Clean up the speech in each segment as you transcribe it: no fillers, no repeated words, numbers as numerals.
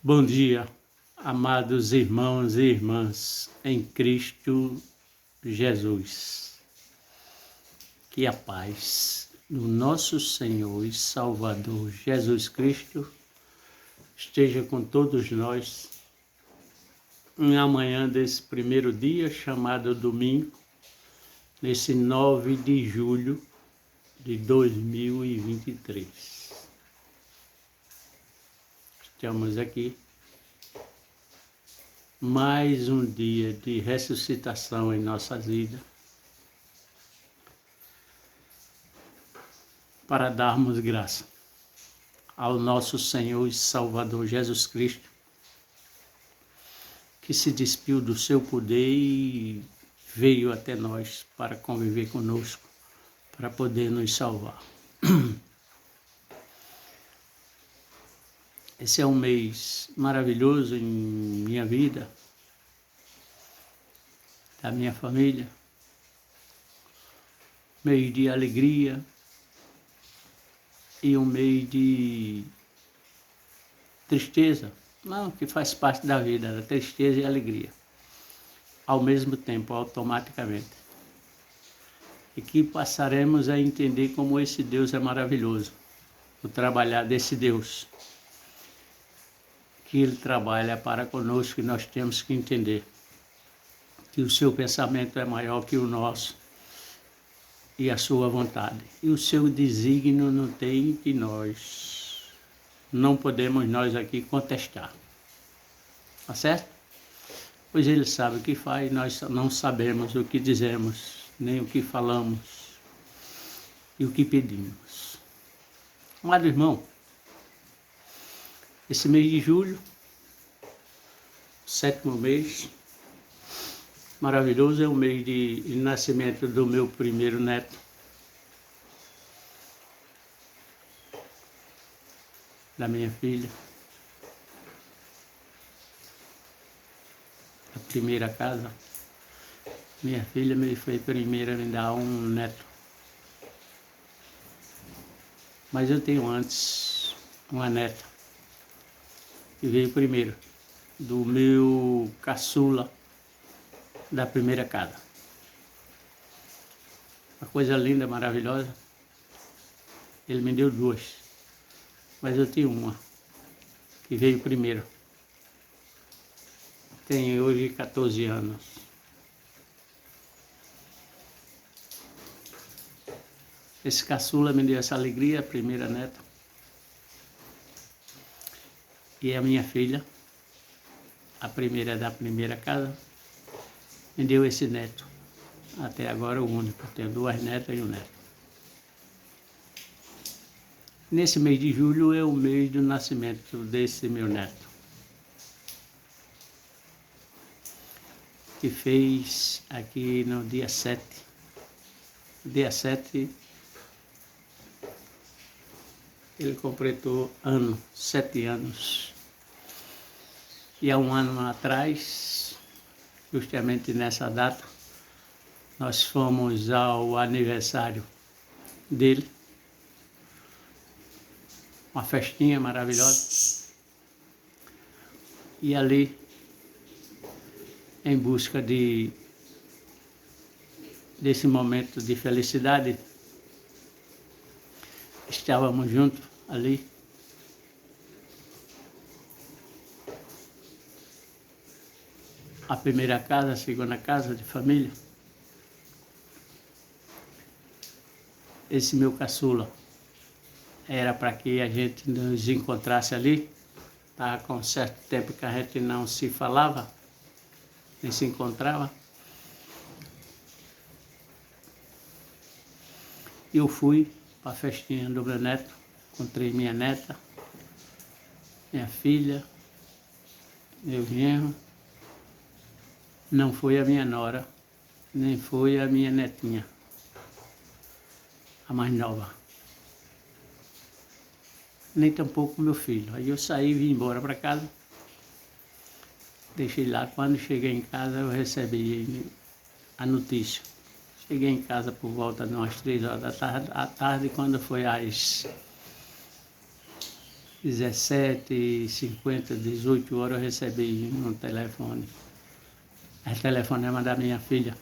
Bom dia, amados irmãos e irmãs em Cristo Jesus. Que a paz do nosso Senhor e Salvador Jesus Cristo esteja com todos nós em amanhã desse primeiro dia, chamado domingo, nesse 9 de julho de 2023. Estamos aqui mais um dia de ressuscitação em nossas vidas, para darmos graça ao nosso Senhor e Salvador Jesus Cristo, que se despiu do seu poder e veio até nós para conviver conosco, para poder nos salvar. Esse é um mês maravilhoso em minha vida, da minha família, mês de alegria e um mês de tristeza, não, que faz parte da vida, da tristeza e alegria, ao mesmo tempo, automaticamente. E que passaremos a entender como esse Deus é maravilhoso, o trabalhar desse Deus, que Ele trabalha para conosco, e nós temos que entender que o seu pensamento é maior que o nosso e a sua vontade. E o seu desígnio não tem que não podemos nós aqui contestar. Tá certo? Pois Ele sabe o que faz, nós não sabemos o que dizemos, nem o que falamos e o que pedimos. Amado irmão, esse mês de julho, 7º mês, maravilhoso, é o mês de nascimento do meu primeiro neto, da minha filha, a primeira casa. Minha filha me foi a primeira a me dar um neto. Mas eu tenho antes uma neta, que veio primeiro, do meu caçula da primeira casa. Uma coisa linda, maravilhosa. Ele me deu duas, mas eu tenho uma, que veio primeiro. Tem hoje 14 anos. Esse caçula me deu essa alegria, a primeira neta. E a minha filha, a primeira da primeira casa, me deu esse neto. Até agora o único. Tenho 2 netas e um neto. Nesse mês de julho é o mês do nascimento desse meu neto, que fez aqui no dia 7. Dia 7 ele completou 7 anos. E há um ano atrás, justamente nessa data, nós fomos ao aniversário dele, uma festinha maravilhosa, e ali, em busca desse momento de felicidade, estávamos juntos ali. A primeira casa, a segunda casa de família. Esse meu caçula era para que a gente nos encontrasse ali. Estava com um certo tempo que a gente não se falava, nem se encontrava. E eu fui para a festinha do meu neto, encontrei minha neta, minha filha, meu genro. Não foi a minha nora, nem foi a minha netinha, a mais nova, nem tampouco meu filho. Aí eu saí e vim embora para casa, deixei lá. Quando cheguei em casa eu recebi a notícia. Cheguei em casa por volta de umas 3 horas da tarde, quando foi às 17h50, 18 horas, eu recebi um telefone. É telefonema da minha filha,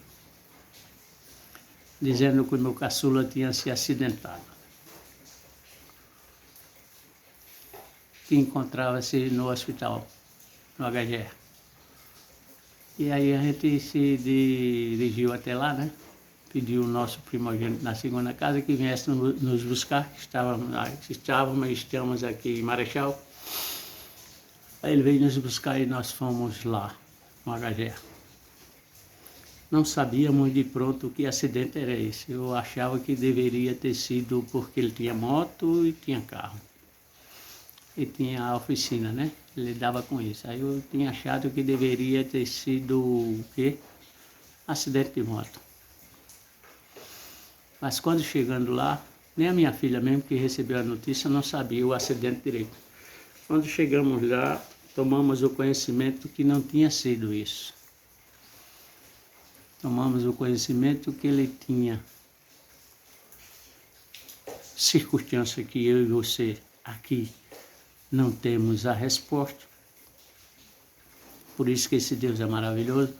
dizendo que o meu caçula tinha se acidentado, que encontrava-se no hospital, no HGE. E aí a gente se dirigiu até lá, né? Pediu o nosso primogênito na segunda casa que viesse nos buscar, estamos aqui em Marechal. Aí ele veio nos buscar e nós fomos lá, no HGE. Não sabíamos de pronto que acidente era esse. Eu achava que deveria ter sido porque ele tinha moto e tinha carro. E tinha a oficina, né? Ele lidava com isso. Aí eu tinha achado que deveria ter sido o quê? Acidente de moto. Mas quando chegando lá, nem a minha filha mesmo que recebeu a notícia não sabia o acidente direito. Quando chegamos lá, tomamos o conhecimento que não tinha sido isso. Tomamos o conhecimento que ele tinha circunstância que eu e você aqui não temos a resposta. Por isso que esse Deus é maravilhoso.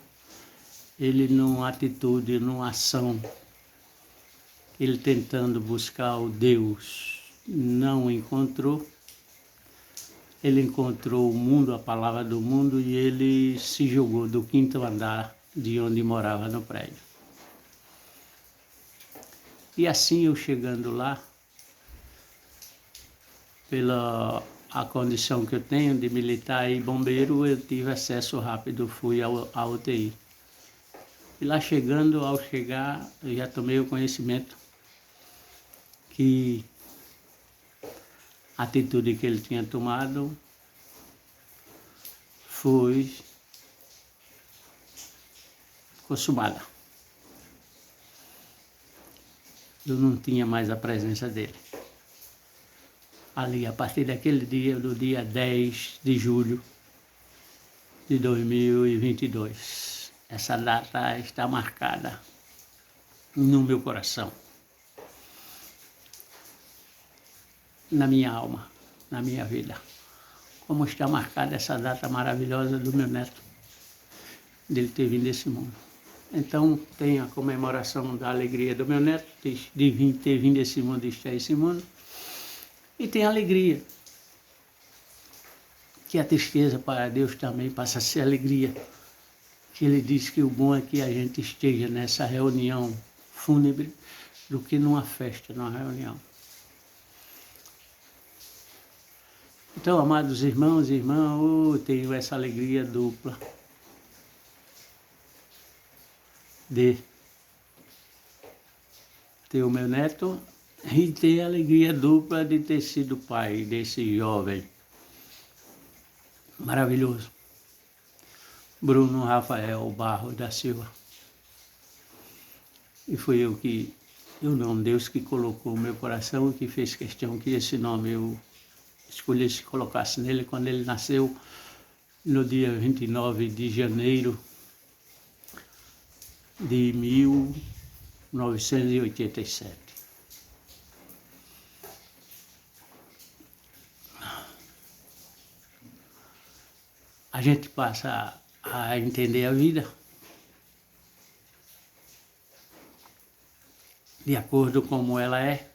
Ele numa atitude, numa ação, ele tentando buscar o Deus, não encontrou. Ele encontrou o mundo, a palavra do mundo, e ele se jogou do 5º andar de onde morava no prédio. E assim eu chegando lá, pela a condição que eu tenho de militar e bombeiro, eu tive acesso rápido, fui à UTI. E lá chegando, ao chegar, eu já tomei o conhecimento que a atitude que ele tinha tomado foi consumada. Eu não tinha mais a presença dele. Ali, a partir daquele dia, do dia 10 de julho de 2022. Essa data está marcada no meu coração, na minha alma, na minha vida. Como está marcada essa data maravilhosa do meu neto, dele ter vindo desse mundo. Então, tem a comemoração da alegria do meu neto, de ter vindo desse mundo e estar nesse mundo. E tem a alegria, que a tristeza para Deus também passa a ser alegria. Que ele diz que o bom é que a gente esteja nessa reunião fúnebre do que numa festa, numa reunião. Então, amados irmãos e irmãs, eu tenho essa alegria dupla de ter o meu neto e ter a alegria dupla de ter sido pai desse jovem maravilhoso, Bruno Rafael Barros da Silva. E foi Deus que colocou no meu coração e que fez questão que esse nome eu escolhesse e colocasse nele quando ele nasceu no dia 29 de janeiro de 1987. A gente passa a entender a vida de acordo com como ela é.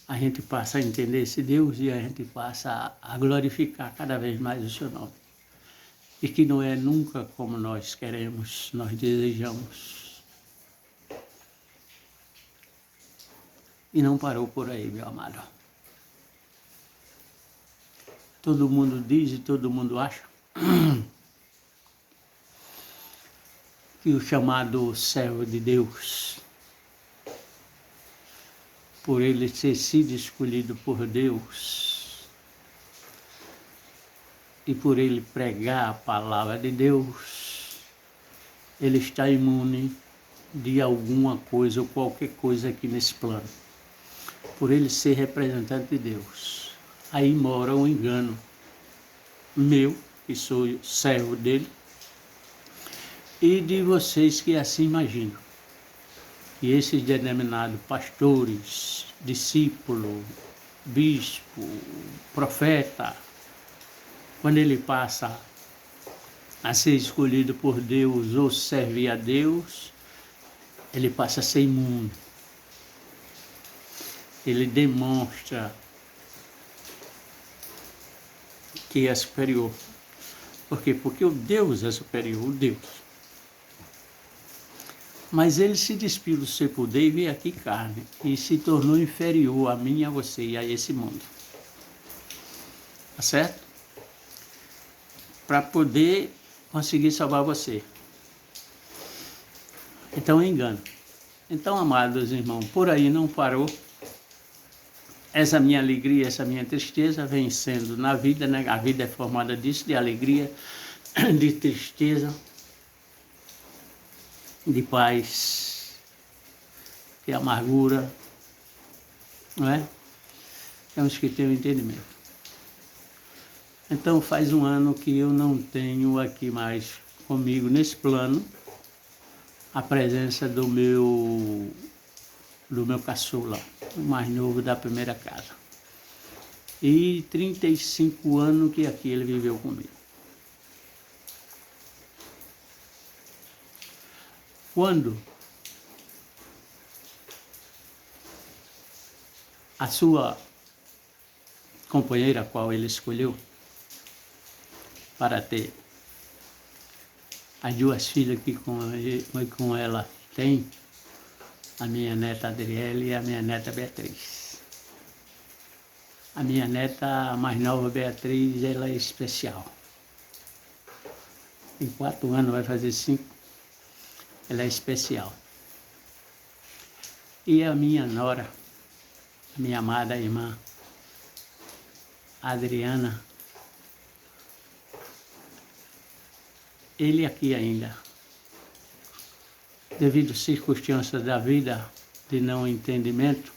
A gente passa a entender esse Deus e a gente passa a glorificar cada vez mais o seu nome. E que não é nunca como nós queremos, nós desejamos. E não parou por aí, meu amado. Todo mundo diz e todo mundo acha que o chamado servo de Deus, por ele ter sido escolhido por Deus e por ele pregar a palavra de Deus, ele está imune de alguma coisa ou qualquer coisa aqui nesse plano, por ele ser representante de Deus. Aí mora um engano meu, que sou servo dele, e de vocês que assim imaginam. E esses denominados pastores, discípulo, bispo, profeta, quando ele passa a ser escolhido por Deus ou servir a Deus, ele passa a ser imundo. Ele demonstra que é superior. Por quê? Porque o Deus é superior, o Deus. Mas ele se despiu do seu poder e veio aqui carne, e se tornou inferior a mim, a você e a esse mundo. Tá certo? Para poder conseguir salvar você. Então, engano. Então, amados irmãos, por aí não parou. Essa minha alegria, essa minha tristeza vem sendo na vida, né? A vida é formada disso, de alegria, de tristeza, de paz, de amargura, não é? Temos que ter um entendimento. Então faz um ano que eu não tenho aqui mais comigo nesse plano a presença do meu caçula, o mais novo da primeira casa. E 35 anos que aqui ele viveu comigo. Quando a sua companheira, a qual ele escolheu para ter as duas filhas que com ela tem, a minha neta Adriele e a minha neta Beatriz. A minha neta mais nova, Beatriz, ela é especial. Em 4 anos, vai fazer 5, ela é especial. E a minha nora, a minha amada irmã, Adriana, ele aqui ainda, devido às circunstâncias da vida de não entendimento,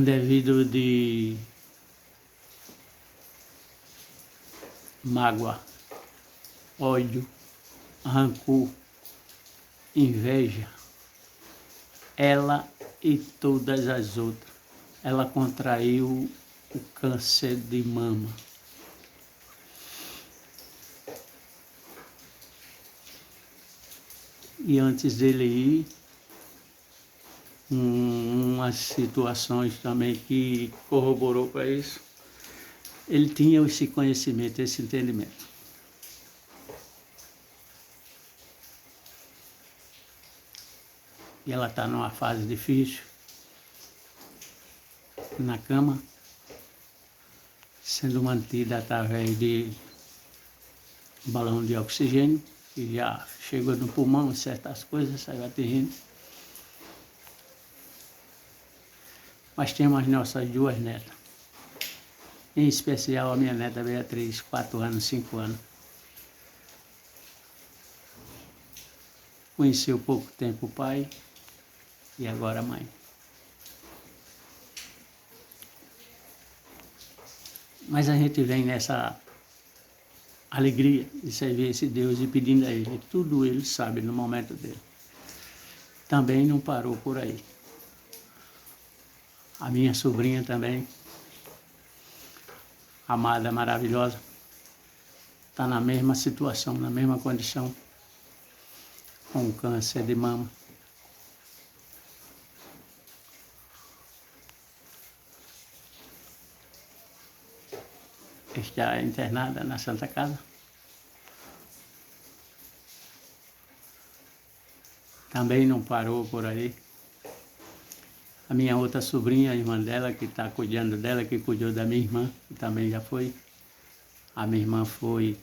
devido de mágoa, ódio, rancor, inveja, ela e todas as outras, ela contraiu o câncer de mama. E antes dele ir, umas situações também que corroborou para isso, ele tinha esse conhecimento, esse entendimento. E ela está numa fase difícil, na cama, sendo mantida através de balão de oxigênio, que já chegou no pulmão, certas coisas, saiu atingindo. Mas temos as nossas 2 netas, em especial a minha neta Beatriz, 4 anos, 5 anos. Conheceu pouco tempo o pai e agora a mãe. Mas a gente vem nessa alegria de servir esse Deus e pedindo a Ele, tudo Ele sabe no momento dele. Também não parou por aí. A minha sobrinha também, amada, maravilhosa, está na mesma situação, na mesma condição, com câncer de mama. Está internada na Santa Casa. Também não parou por aí. A minha outra sobrinha, a irmã dela, que está cuidando dela, que cuidou da minha irmã, que também já foi. A minha irmã foi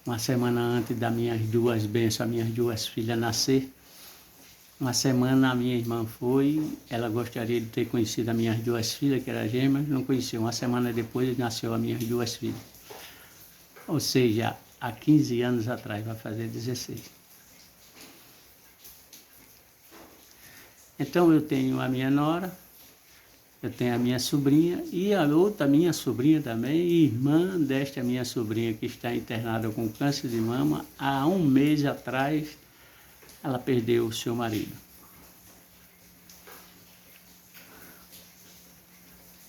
uma semana antes das minhas 2 bênçãos, as minhas 2 filhas nascer. Uma semana a minha irmã foi, ela gostaria de ter conhecido as minhas 2 filhas, que eram gêmeas, não conheceu. Uma semana depois nasceu as minhas 2 filhas. Ou seja, há 15 anos atrás, vai fazer 16. Então eu tenho a minha nora, Eu tenho a minha sobrinha e a outra minha sobrinha também, irmã desta minha sobrinha que está internada com câncer de mama. Há um mês atrás, ela perdeu o seu marido.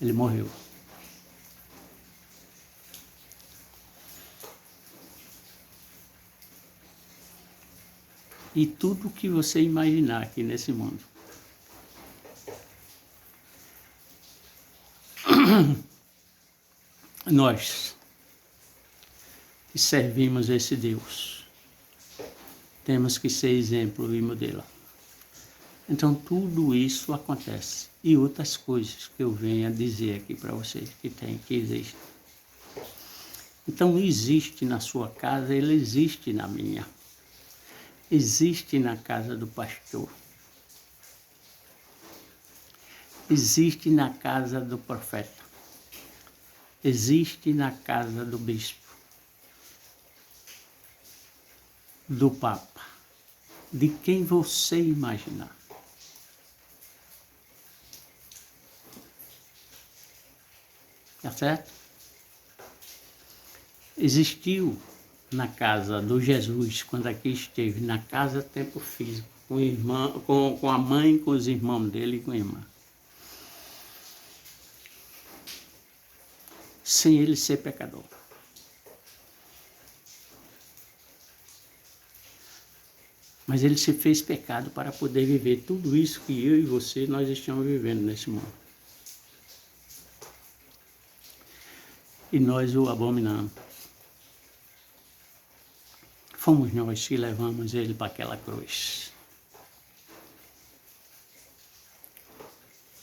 Ele morreu. E tudo que você imaginar aqui nesse mundo. Nós que servimos esse Deus, temos que ser exemplo e modelo. Então tudo isso acontece. E outras coisas que eu venho a dizer aqui para vocês que existem. Então existe na sua casa, ele existe na minha. Existe na casa do pastor. Existe na casa do profeta. Existe na casa do bispo, do papa, de quem você imaginar. Tá certo? Existiu na casa do Jesus, quando aqui esteve, na casa tempo físico, com a mãe, com os irmãos dele e com a irmã. Sem ele ser pecador. Mas ele se fez pecado para poder viver tudo isso que eu e você, nós estamos vivendo nesse mundo. E nós o abominamos. Fomos nós que levamos ele para aquela cruz.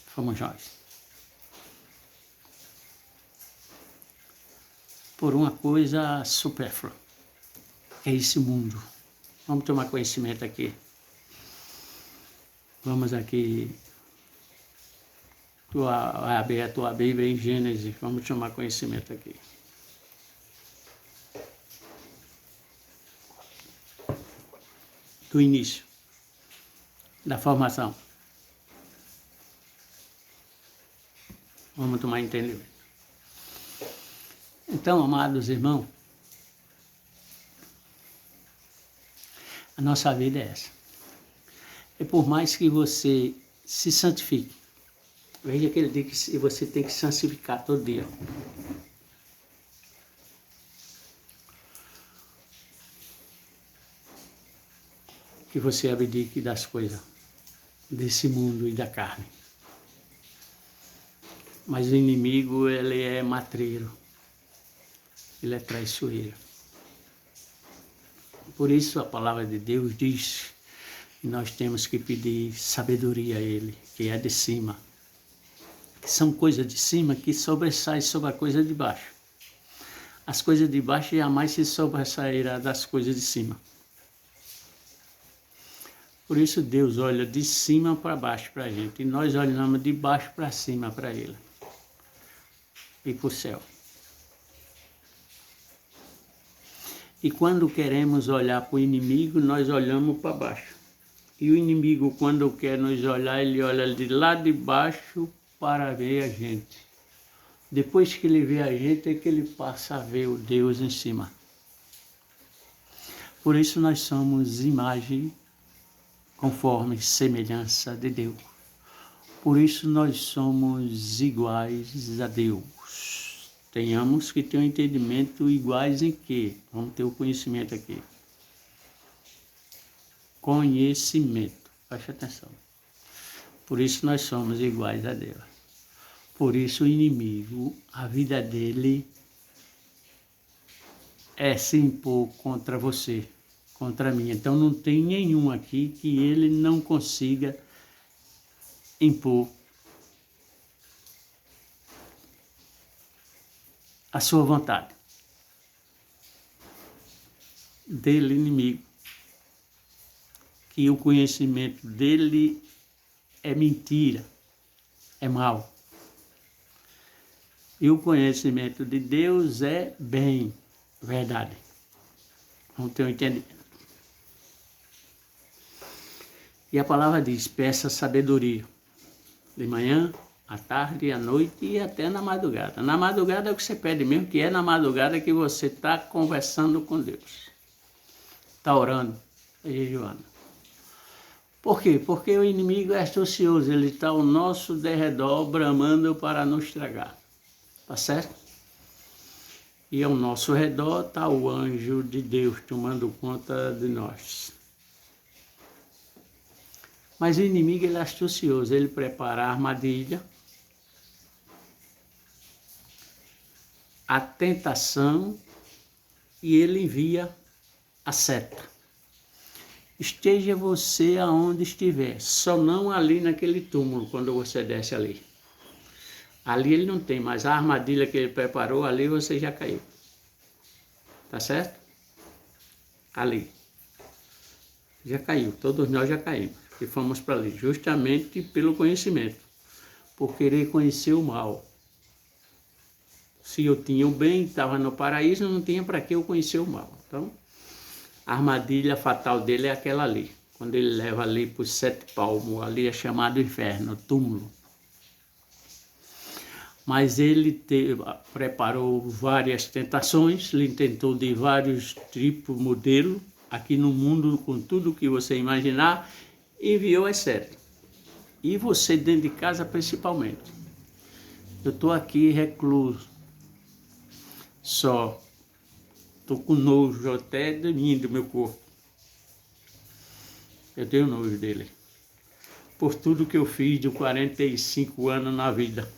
Fomos nós. Por uma coisa supérflua, que é esse mundo. Vamos tomar conhecimento aqui. Vamos aqui, abrir a tua Bíblia em Gênesis, vamos tomar conhecimento aqui. Do início, da formação. Vamos tomar entendimento. Então, amados irmãos, a nossa vida é essa. E por mais que você se santifique, veja que ele diz que você tem que santificar todo dia. Que você abdique das coisas desse mundo e da carne. Mas o inimigo, ele é matreiro. Ele é traiçoeiro. Por isso a palavra de Deus diz que nós temos que pedir sabedoria a Ele, que é de cima. Que são coisas de cima que sobressaem sobre a coisa de baixo. As coisas de baixo jamais se sobressairão das coisas de cima. Por isso Deus olha de cima para baixo para a gente. E nós olhamos de baixo para cima para Ele. E para o céu. E quando queremos olhar para o inimigo, nós olhamos para baixo. E o inimigo, quando quer nos olhar, ele olha de lá de baixo para ver a gente. Depois que ele vê a gente, é que ele passa a ver o Deus em cima. Por isso nós somos imagem conforme semelhança de Deus. Por isso nós somos iguais a Deus. Tenhamos que ter um entendimento iguais em quê? Vamos ter o conhecimento aqui. Conhecimento. Preste atenção. Por isso nós somos iguais a Deus. Por isso o inimigo, a vida dele é se impor contra você, contra mim. Então não tem nenhum aqui que ele não consiga impor a sua vontade. Dele, inimigo. Que o conhecimento dele é mentira, é mal. E o conhecimento de Deus é bem, verdade. Vamos ter um entendimento. E a palavra diz, peça sabedoria. De manhã, à tarde, à noite e até na madrugada. Na madrugada é o que você pede mesmo, que é na madrugada que você está conversando com Deus. Está orando, jejuando. Por quê? Porque o inimigo é astucioso, ele está ao nosso derredor bramando para nos estragar. Tá certo? E ao nosso redor está o anjo de Deus tomando conta de nós. Mas o inimigo ele é astucioso, ele prepara a armadilha, a tentação e ele envia a seta. Esteja você aonde estiver, só não ali naquele túmulo, quando você desce ali. Ali ele não tem, mas a armadilha que ele preparou, ali você já caiu. Tá certo? Ali. Já caiu, todos nós já caímos. E fomos para ali, justamente pelo conhecimento, por querer conhecer o mal. Se eu tinha o bem, estava no paraíso, não tinha para que eu conhecer o mal. Então, a armadilha fatal dele é aquela ali. Quando ele leva ali para os 7 palmos, ali é chamado inferno, túmulo. Mas ele preparou várias tentações, ele tentou de vários tipos, modelo, aqui no mundo, com tudo que você imaginar, enviou as setas. E você dentro de casa principalmente. Eu estou aqui recluso, só. Estou com nojo até de mim, do meu corpo. Eu tenho nojo dele. Por tudo que eu fiz de 45 anos na vida,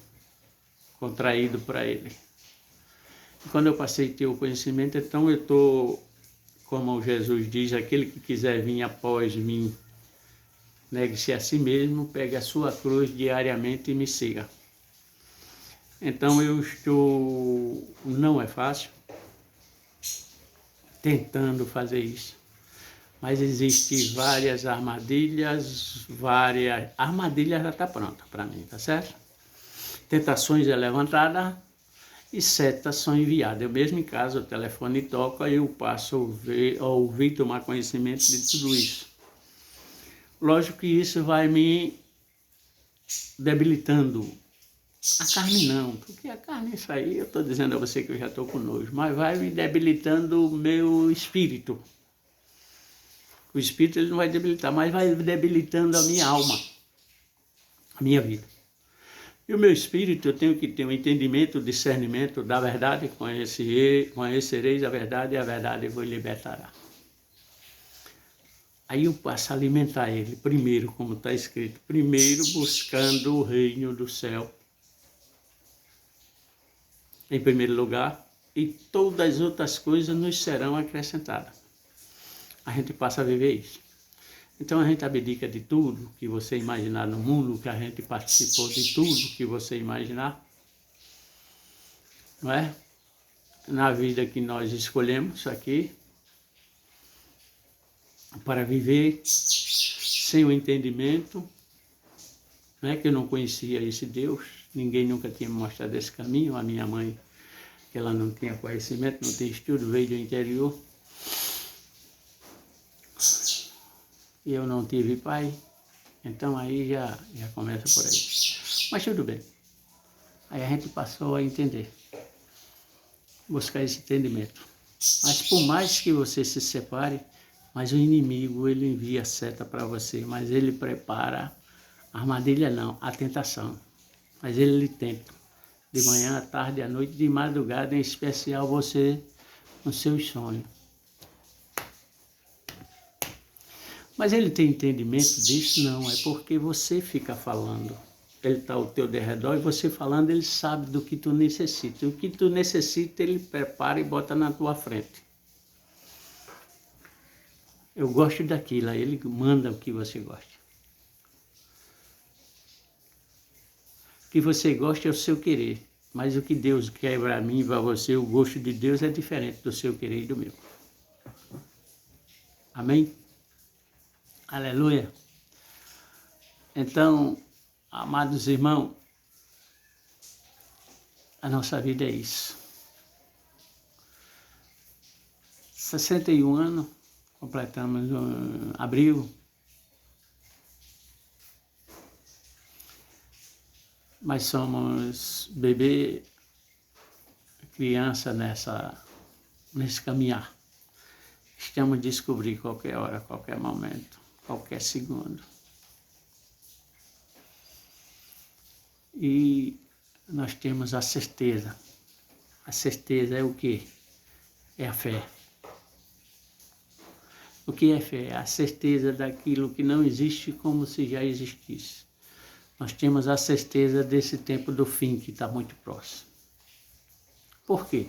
contraído para ele. E quando eu passei a ter o conhecimento, então eu estou, como Jesus diz, aquele que quiser vir após mim, negue-se a si mesmo, pegue a sua cruz diariamente e me siga. Então eu estou, não é fácil, tentando fazer isso. Mas existem várias armadilhas, a armadilha já está pronta para mim, tá certo? Tentações é levantada e setas são enviadas. Eu mesmo em casa, o telefone toca e eu passo a ouvir, tomar conhecimento de tudo isso. Lógico que isso vai me debilitando. A carne não, porque a carne, isso aí, eu estou dizendo a você que eu já estou com nojo, mas vai me debilitando o meu espírito. O espírito ele não vai debilitar, mas vai debilitando a minha alma, a minha vida. E o meu espírito, eu tenho que ter um entendimento, discernimento da verdade, conhecereis a verdade e a verdade vos libertará. Aí eu passo a alimentar ele, primeiro, como está escrito, primeiro buscando o reino do céu, em primeiro lugar, e todas as outras coisas nos serão acrescentadas. A gente passa a viver isso. Então a gente abdica de tudo que você imaginar no mundo, que a gente participou de tudo que você imaginar, não é? Na vida que nós escolhemos aqui, para viver sem o entendimento, não é que eu não conhecia esse Deus, ninguém nunca tinha me mostrado esse caminho, a minha mãe, que ela não tinha conhecimento, não tinha estudo, veio do interior. E eu não tive pai, então aí já começa por aí. Mas tudo bem. Aí a gente passou a entender, buscar esse entendimento. Mas por mais que você se separe, mas o inimigo ele envia seta para você, mas ele prepara a armadilha não, a tentação. Mas ele lhe tenta, de manhã, à tarde, à noite, de madrugada, em especial você nos seus sonhos. Mas ele tem entendimento disso? Não, é porque você fica falando. Ele está ao teu derredor e você falando, ele sabe do que tu necessita. O que tu necessita, ele prepara e bota na tua frente. Eu gosto daquilo, aí ele manda o que você gosta. O que você gosta é o seu querer, mas o que Deus quer para mim e para você, o gosto de Deus é diferente do seu querer e do meu. Amém? Aleluia. Então, amados irmãos, a nossa vida é isso. 61 anos, completamos em abril. mas somos bebê, criança nesse caminhar. Estamos a descobrir qualquer hora, qualquer momento, qualquer segundo. E nós temos a certeza. A certeza é o quê? É a fé. O que é fé? A certeza daquilo que não existe como se já existisse. Nós temos a certeza desse tempo do fim que está muito próximo. Por quê?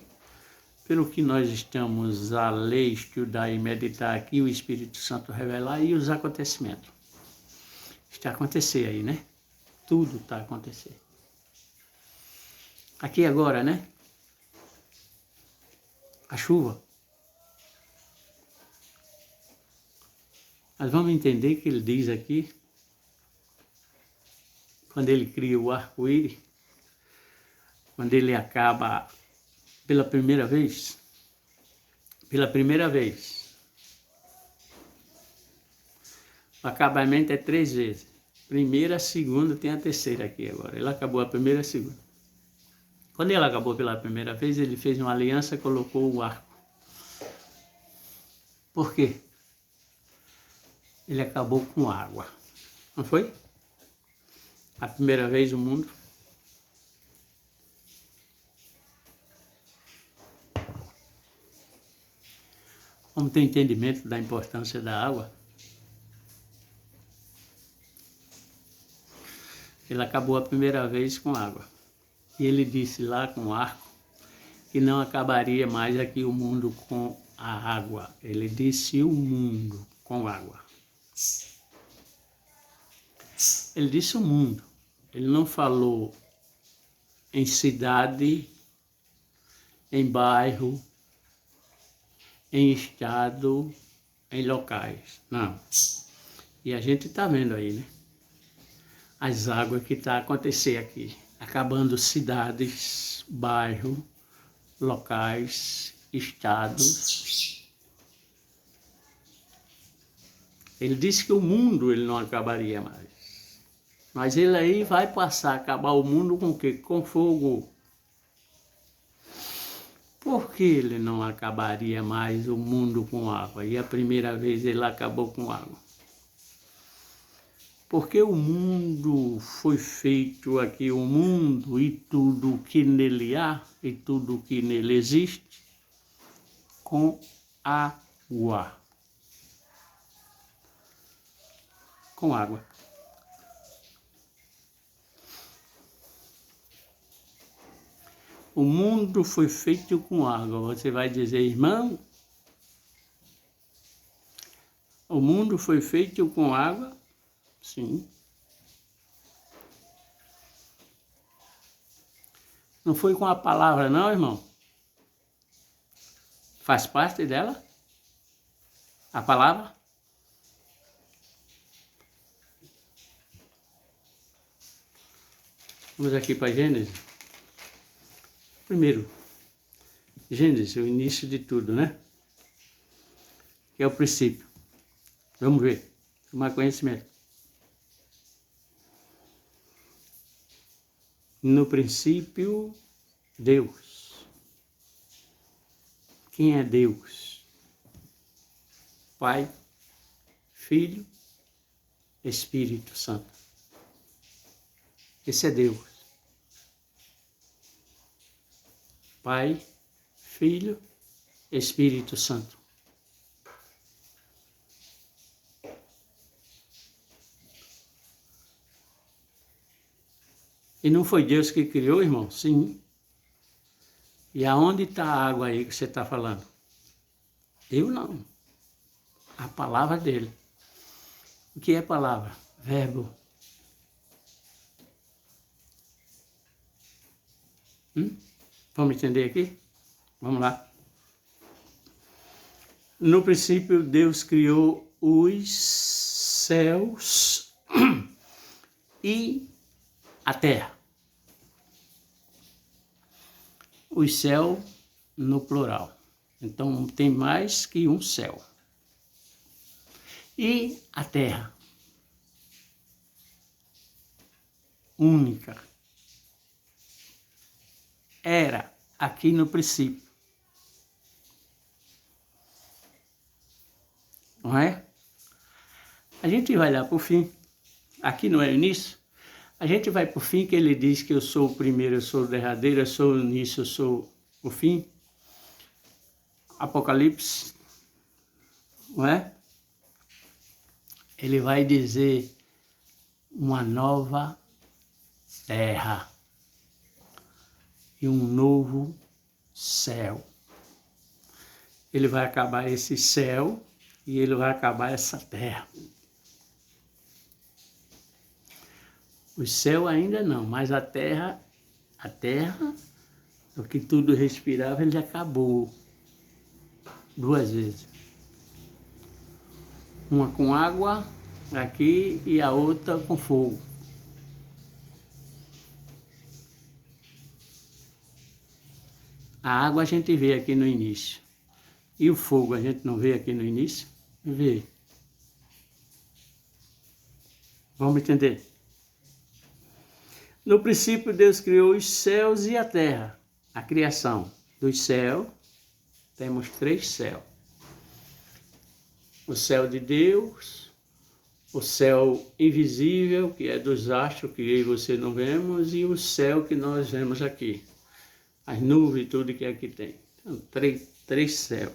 Pelo que nós estamos a ler, estudar e meditar aqui, o Espírito Santo revelar e os acontecimentos. Está a acontecer aí, né? Tudo está a acontecer. Aqui agora, né? A chuva. Mas vamos entender que ele diz aqui, quando ele cria o arco-íris, quando ele acaba pela primeira vez, o acabamento é 3 vezes. Primeira, segunda, tem a terceira aqui agora. Ele acabou a primeira e a segunda. Quando ele acabou pela primeira vez, ele fez uma aliança e colocou o arco. Por quê? Ele acabou com água. Não foi? A primeira vez no mundo. Vamos ter entendimento da importância da água. Ele acabou a primeira vez com água. E ele disse lá com o arco que não acabaria mais aqui o mundo com a água. Ele disse o mundo com água. Ele disse o mundo. Ele não falou em cidade, em bairro, em estado, em locais. Não. E a gente está vendo aí, né? As águas que está a acontecer aqui. Acabando cidades, bairros, locais, estados. Ele disse que o mundo ele não acabaria mais. Mas ele aí vai passar a acabar o mundo com o quê? Com fogo. Por que ele não acabaria mais o mundo com água? E a primeira vez ele acabou com água. Porque o mundo foi feito aqui, o mundo e tudo que nele há, e tudo que nele existe, com água. Com água. O mundo foi feito com água. Você vai dizer, irmão, o mundo foi feito com água? Sim. Não foi com a palavra não, irmão? Faz parte dela? A palavra? Vamos aqui para Gênesis. Primeiro, Gênesis, o início de tudo, né? Que é o princípio. Vamos ver. Tomar conhecimento. No princípio, Deus. Quem é Deus? Pai, Filho, Espírito Santo. Esse é Deus. Pai, Filho, Espírito Santo. E não foi Deus que criou, irmão? Sim. E aonde está a água aí que você está falando? Eu não. A palavra dele. O que é palavra? Verbo. Vamos entender aqui? Vamos lá. No princípio, Deus criou os céus e a terra. Os céus no plural. Então, tem mais que um céu. E a terra. Única. era aqui no princípio. Não é? A gente vai lá para o fim. Aqui não é o início. A gente vai para o fim, que ele diz que eu sou o primeiro, eu sou o derradeiro, eu sou o início, eu sou o fim. Apocalipse, não é? Ele vai dizer uma nova terra e um novo céu. Ele vai acabar esse céu e ele vai acabar essa terra. O céu ainda não, mas a terra, o que tudo respirava, ele acabou 2 vezes. Uma com água aqui e a outra com fogo. A água a gente vê aqui no início. E o fogo a gente não vê aqui no início? Vê. Vamos entender? No princípio, Deus criou os céus e a terra. A criação dos céus, temos 3 céus. O céu de Deus, o céu invisível, que é dos astros, que eu e você não vemos, e o céu que nós vemos aqui. As nuvens, tudo que aqui tem. Então, 3 céus.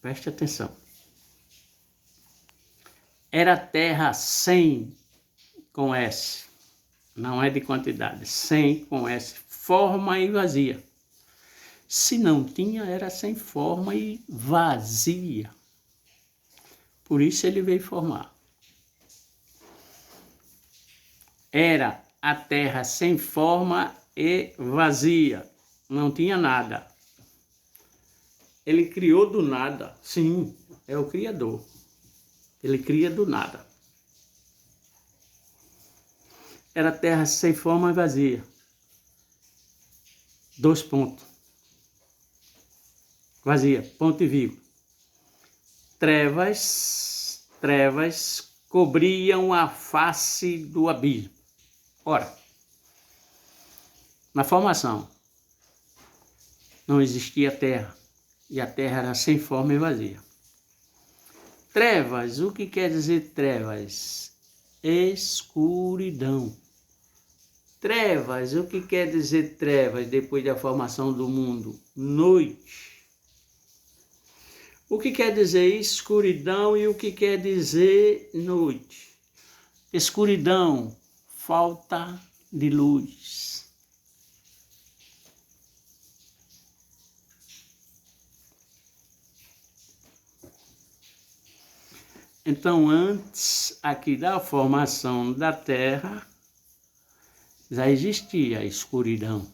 Preste atenção, era terra sem, com S, não é de quantidade, sem, com S, forma e vazia. Se não tinha, era sem forma e vazia. Por isso ele veio formar. Era a terra sem forma e vazia, não tinha nada. Ele criou do nada, sim, é o Criador. Ele cria do nada. Era terra sem forma e vazia. 2 pontos. Vazia, ponto e vírgula. Trevas cobriam a face do abismo. Ora, na formação não existia terra, e a terra era sem forma e vazia. Trevas, o que quer dizer trevas? Escuridão. Trevas, o que quer dizer trevas depois da formação do mundo? Noite. O que quer dizer escuridão e o que quer dizer noite? Escuridão, falta de luz. Então, antes aqui da formação da Terra, já existia a escuridão,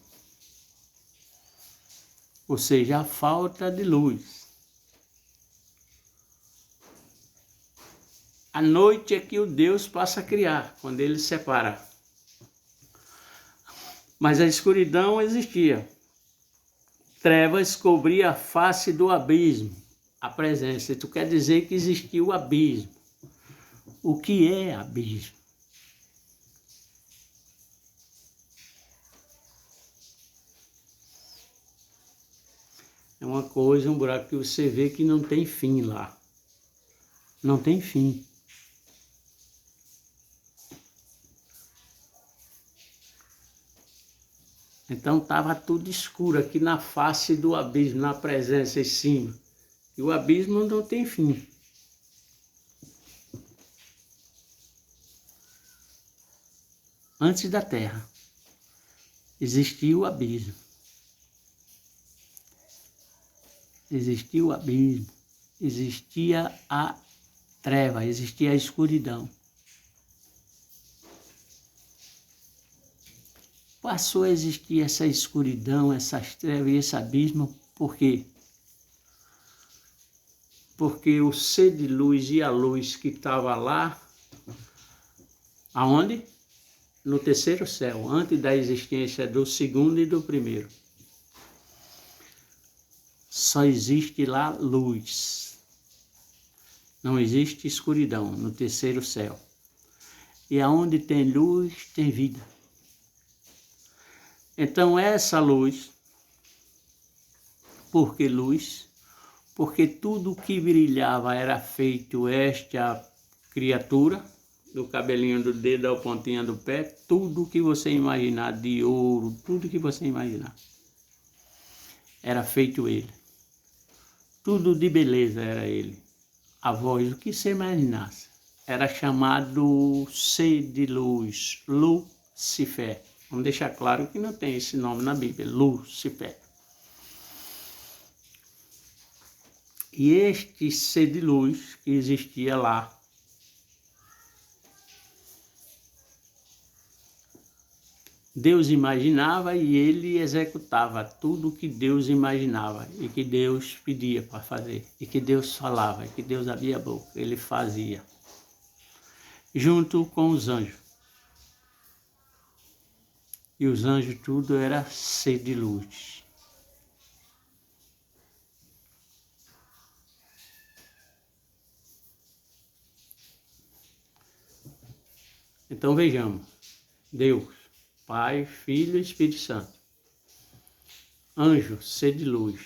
ou seja, a falta de luz. A noite é que o Deus passa a criar, quando ele separa. Mas a escuridão existia. Trevas cobria a face do abismo. A presença. Tu quer dizer que existia o abismo. O que é abismo? É uma coisa, um buraco que você vê que não tem fim lá. Não tem fim. Então estava tudo escuro aqui na face do abismo, na presença em cima. E o abismo não tem fim. Antes da terra, existia o abismo. Existia o abismo. Existia a treva, existia a escuridão. Passou a existir essa escuridão, essas trevas e esse abismo, por quê? Porque o ser de luz e a luz que estava lá, aonde? No 3º céu, antes da existência do 2º e do 1º. Só existe lá luz. Não existe escuridão no 3º céu. E aonde tem luz, tem vida. Então essa luz, por que luz? Porque tudo que brilhava era feito esta criatura, do cabelinho do dedo ao pontinha do pé, tudo que você imaginar de ouro, tudo que você imaginar, era feito ele. Tudo de beleza era ele. A voz, o que você imaginasse, era chamado ser de luz, Lúcifer. Vamos deixar claro que não tem esse nome na Bíblia, Lúcifer. E este ser de luz que existia lá, Deus imaginava e ele executava tudo o que Deus imaginava e que Deus pedia para fazer, e que Deus falava, e que Deus abria a boca, ele fazia, junto com os anjos. E os anjos tudo era ser de luz. Então vejamos, Deus, Pai, Filho e Espírito Santo. Anjo, ser de luz,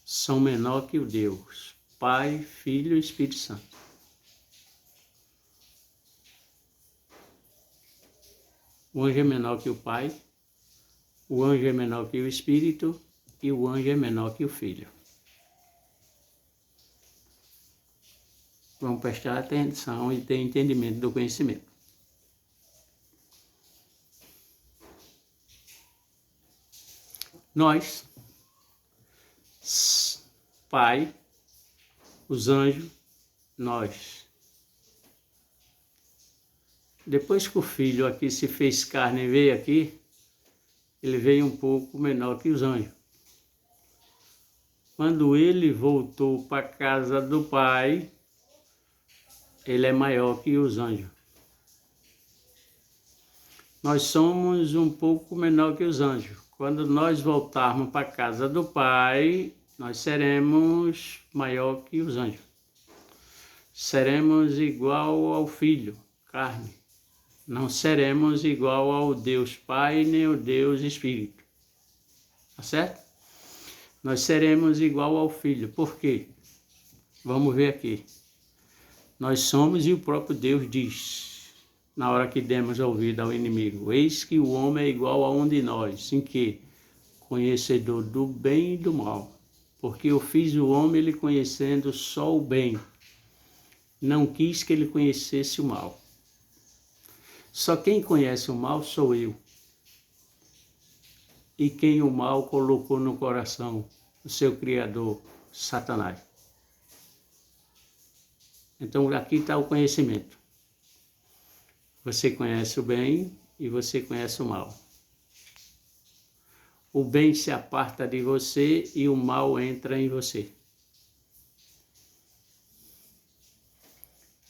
são menor que o Deus, Pai, Filho e Espírito Santo. O anjo é menor que o Pai, o anjo é menor que o Espírito e o anjo é menor que o Filho. Vamos prestar atenção e ter entendimento do conhecimento. Nós, Pai, os anjos, nós. Depois que o Filho aqui se fez carne e veio aqui, ele veio um pouco menor que os anjos. Quando ele voltou para a casa do Pai, ele é maior que os anjos. Nós somos um pouco menor que os anjos. Quando nós voltarmos para a casa do Pai, nós seremos maior que os anjos. Seremos igual ao Filho, carne. Não seremos igual ao Deus Pai nem ao Deus Espírito. Tá certo? Nós seremos igual ao Filho. Por quê? Vamos ver aqui. Nós somos e o próprio Deus diz, na hora que demos ouvido ao inimigo, eis que o homem é igual a um de nós, em que? Conhecedor do bem e do mal. Porque eu fiz o homem ele conhecendo só o bem. Não quis que ele conhecesse o mal. Só quem conhece o mal sou eu. E quem o mal colocou no coração, o seu Criador, Satanás. Então aqui está o conhecimento. Você conhece o bem e você conhece o mal. O bem se aparta de você e o mal entra em você.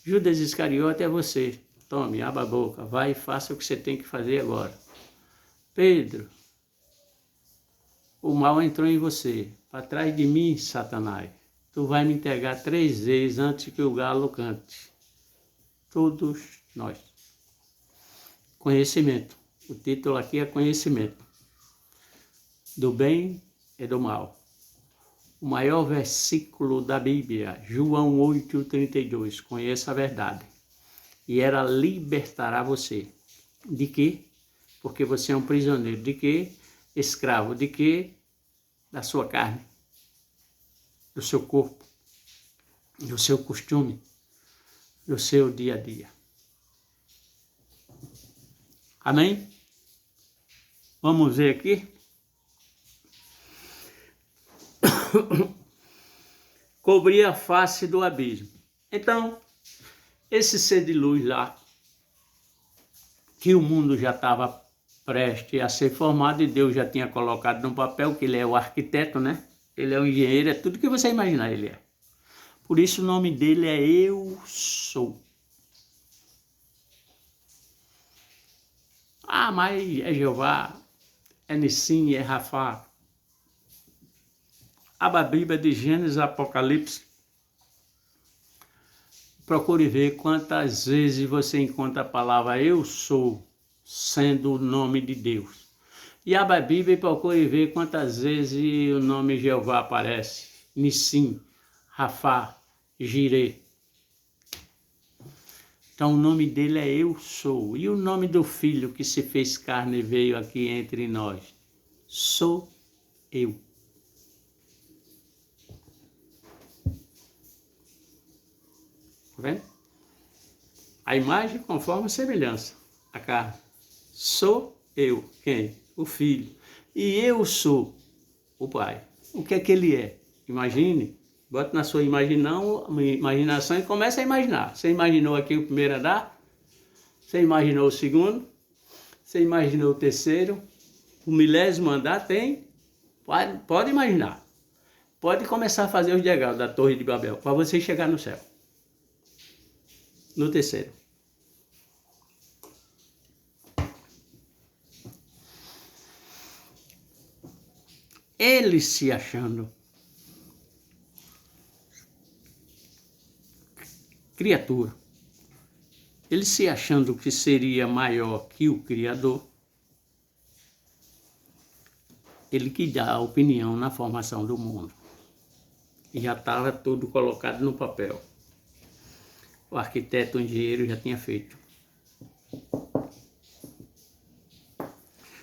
Judas Iscariote é você. Tome, abra a boca, vai e faça o que você tem que fazer agora. Pedro, o mal entrou em você. Para trás de mim, Satanás. Tu vai me entregar 3 vezes antes que o galo cante. Todos nós. Conhecimento. O título aqui é conhecimento. Do bem e do mal. O maior versículo da Bíblia, João 8,32. Conheça a verdade. E ela libertará você. De quê? Porque você é um prisioneiro. De quê? Escravo. De quê? Da sua carne. Do seu corpo. Do seu costume. Do seu dia a dia. Amém? Vamos ver aqui. Cobrir a face do abismo. Então, esse ser de luz lá, que o mundo já estava prestes a ser formado e Deus já tinha colocado no papel, que ele é o arquiteto, né? Ele é o engenheiro, é tudo que você imaginar ele é. Por isso o nome dele é Eu Sou. Ah, mas é Jeová, é Nissim, é Rafá. A Bíblia de Gênesis, Apocalipse, procure ver quantas vezes você encontra a palavra eu sou, sendo o nome de Deus. E abra a Bíblia e procure ver quantas vezes o nome Jeová aparece. Nissim, Rafá, Jirê. Então o nome dele é Eu Sou. E o nome do Filho que se fez carne e veio aqui entre nós? Sou eu. Tá vendo? A imagem conforme a semelhança. A carne. Sou eu. Quem? O Filho. E eu sou o Pai. O que é que ele é? Imagine. Bota na sua imaginação e comece a imaginar. Você imaginou aqui o primeiro andar? Você imaginou o segundo? Você imaginou o terceiro? O 1000º andar tem? Pode imaginar. Pode começar a fazer os degraus da Torre de Babel para você chegar no céu. No terceiro. Ele se achando criatura, ele se achando que seria maior que o Criador, ele que dá a opinião na formação do mundo. E já estava tudo colocado no papel. O arquiteto, o engenheiro já tinha feito.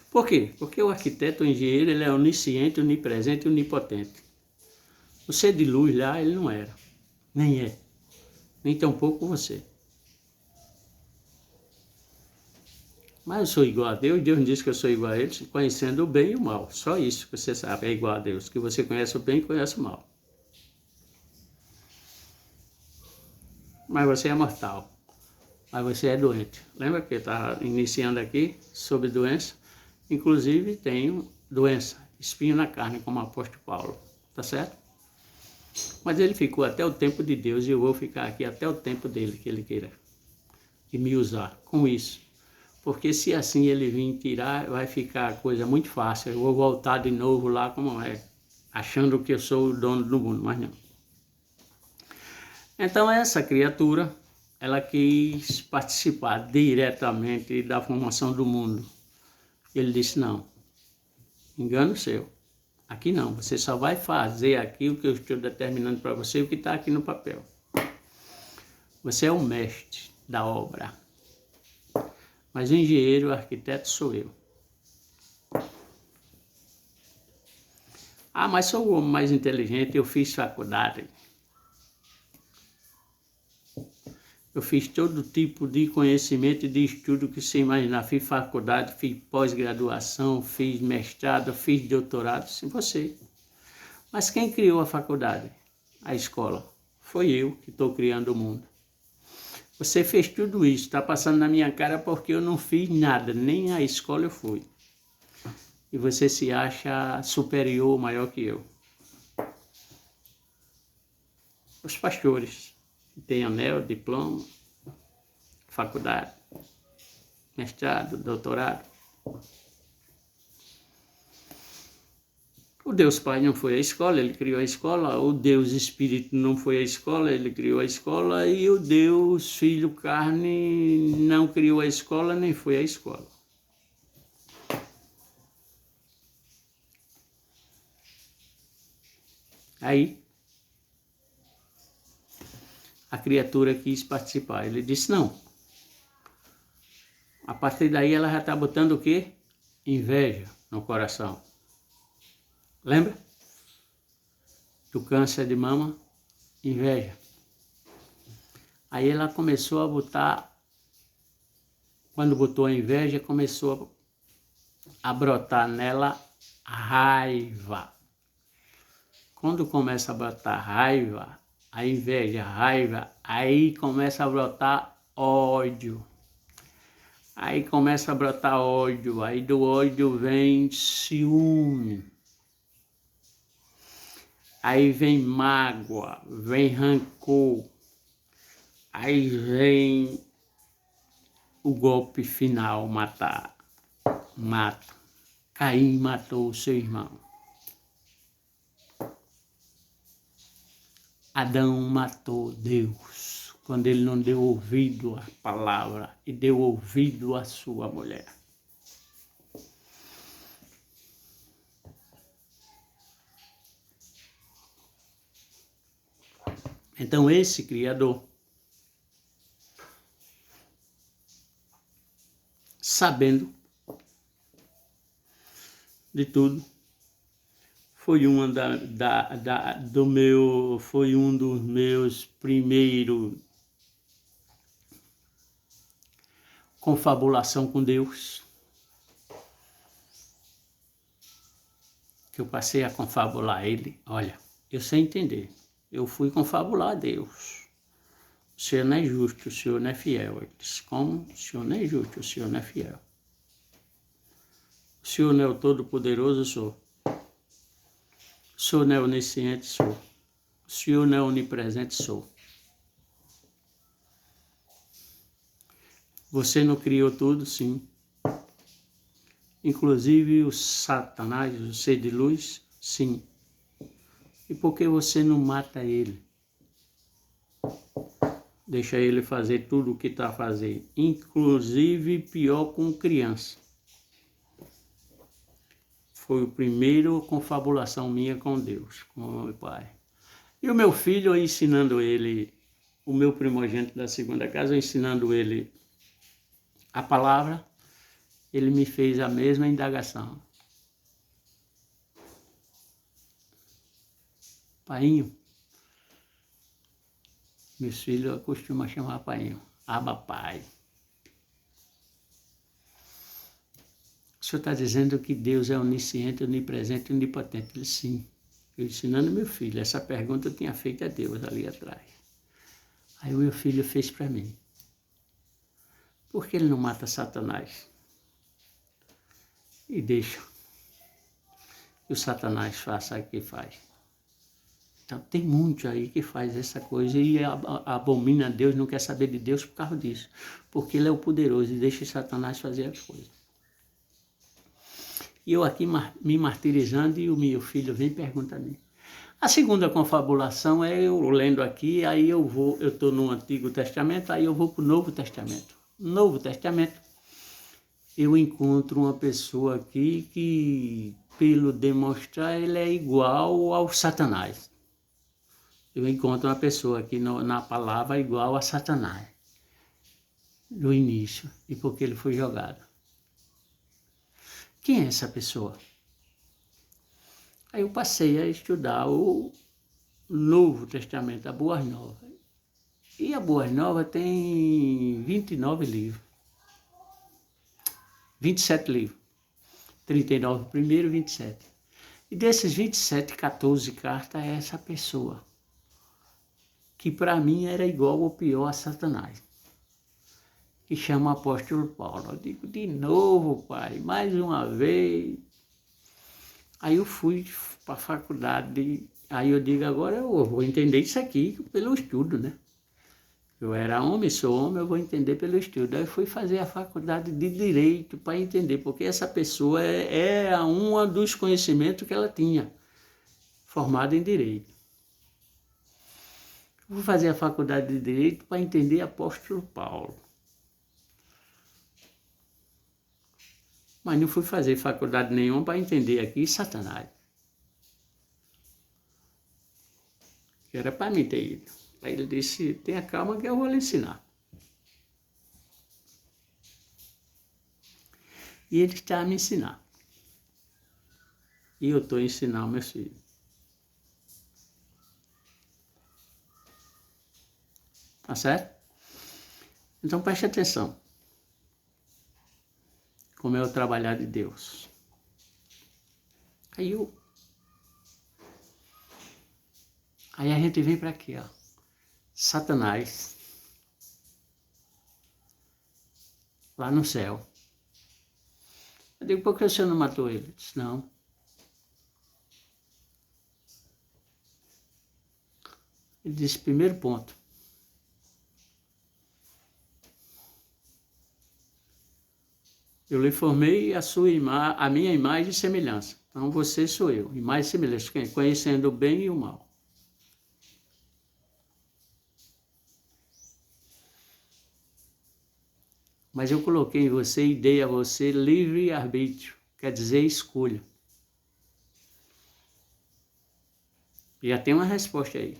Por quê? Porque o arquiteto, o engenheiro, ele é onisciente, onipresente e onipotente. O ser de luz lá, ele não era. Nem é. Nem tampouco você. Mas eu sou igual a Deus, Deus diz que eu sou igual a Ele, conhecendo o bem e o mal. Só isso que você sabe, é igual a Deus, que você conhece o bem e conhece o mal. Mas você é mortal. Mas você é doente. Lembra que eu estava iniciando aqui sobre doença? Inclusive tenho doença, espinho na carne, como o apóstolo Paulo. Tá certo? Mas ele ficou até o tempo de Deus e eu vou ficar aqui até o tempo dele, que ele queira. E me usar com isso. Porque se assim ele vir tirar, vai ficar a coisa muito fácil. Eu vou voltar de novo lá como é, achando que eu sou o dono do mundo, mas não. Então essa criatura, ela quis participar diretamente da formação do mundo. Ele disse, não, engano seu. Aqui não, você só vai fazer aqui o que eu estou determinando para você, o que está aqui no papel. Você é o mestre da obra. Mas o engenheiro, o arquiteto sou eu. Ah, mas sou o homem mais inteligente, eu fiz faculdade. Eu fiz todo tipo de conhecimento e de estudo que você imaginar. Fiz faculdade, fiz pós-graduação, fiz mestrado, fiz doutorado, sim, você. Mas quem criou a faculdade? A escola. Foi eu que estou criando o mundo. Você fez tudo isso, está passando na minha cara porque eu não fiz nada, nem a escola eu fui. E você se acha superior, maior que eu. Os pastores, que têm anel, diploma, faculdade, mestrado, doutorado. O Deus Pai não foi à escola, ele criou a escola. O Deus Espírito não foi à escola, ele criou a escola. E o Deus Filho Carne não criou a escola, nem foi à escola. Aí, a criatura quis participar. Ele disse, não. A partir daí, ela já está botando o quê? Inveja no coração. Lembra? Do câncer de mama, inveja. Aí ela começou a botar, quando botou a inveja, começou a brotar nela raiva. Quando começa a brotar raiva, a inveja, a raiva, aí começa a brotar ódio. Aí começa a brotar ódio, aí do ódio vem ciúme. Aí vem mágoa, vem rancor, aí vem o golpe final, matar. Mata. Caim matou o seu irmão. Adão matou Deus quando ele não deu ouvido à palavra e deu ouvido à sua mulher. Então esse Criador, sabendo de tudo, foi foi um dos meus primeiros confabulação com Deus, que eu passei a confabular ele. Olha, eu sei entender, eu fui confabular a Deus. O Senhor não é justo, o Senhor não é fiel. Ele disse, como? O Senhor não é justo, o Senhor não é fiel. O Senhor não é o Todo-Poderoso, sou. O Senhor não é onisciente, sou. O Senhor não é onipresente, sou. Você não criou tudo, sim. Inclusive o Satanás, o ser de luz, sim. E por que você não mata ele? Deixa ele fazer tudo o que está fazendo, inclusive pior com criança. Foi o primeiro confabulação minha com Deus, com o meu pai. E o meu filho, eu ensinando ele, o meu primogênito da segunda casa, eu ensinando ele a palavra, ele me fez a mesma indagação. Painho, meus filhos costumam chamar painho, Abba Pai. O senhor está dizendo que Deus é onisciente, onipresente, onipotente. Ele, sim. Eu ensinando meu filho. Essa pergunta eu tinha feito a Deus ali atrás. Aí o meu filho fez para mim. Por que ele não mata Satanás? E deixa que o Satanás faça o que faz. Então tem muitos aí que faz essa coisa e abomina a Deus, não quer saber de Deus por causa disso. Porque ele é o poderoso e deixa Satanás fazer as coisas. E eu aqui me martirizando e o meu filho vem e pergunta a mim. A segunda confabulação é eu lendo aqui, aí eu estou no Antigo Testamento, aí eu vou para o Novo Testamento. No Novo Testamento, eu encontro uma pessoa aqui que, pelo demonstrar, ele é igual ao Satanás. Eu encontro uma pessoa aqui na palavra igual a Satanás, no início, e porque ele foi jogado. Quem é essa pessoa? Aí eu passei a estudar o Novo Testamento, a Boas Novas. E a Boas Novas tem 29 livros. 27 livros. 39 o primeiro, 27. E desses 27, 14 cartas é essa pessoa, que para mim era igual ou pior a Satanás, que chama o apóstolo Paulo. Eu digo, de novo, pai, mais uma vez. Aí eu fui para a faculdade, aí eu digo, agora eu vou entender isso aqui pelo estudo, né? Eu era homem, sou homem, eu vou entender pelo estudo. Aí eu fui fazer a faculdade de Direito para entender, porque essa pessoa é um dos conhecimentos que ela tinha, formada em Direito. Eu vou fazer a faculdade de Direito para entender apóstolo Paulo. Mas não fui fazer faculdade nenhuma para entender aqui Satanás. Que era para mim ter ido. Aí ele disse, tenha calma que eu vou lhe ensinar. E ele está a me ensinar. E eu estou ensinando meus filhos. Tá certo? Então preste atenção. Como é o trabalhar de Deus. Aí a gente vem para aqui, ó. Satanás. Lá no céu. Eu digo, por que o senhor não matou ele? Ele disse, não. Ele disse, primeiro ponto. Eu lhe formei a minha imagem e semelhança. Então você sou eu, imagem e semelhança, conhecendo o bem e o mal. mas eu coloquei em você e dei a você livre-arbítrio, quer dizer, escolha. Já tem uma resposta aí.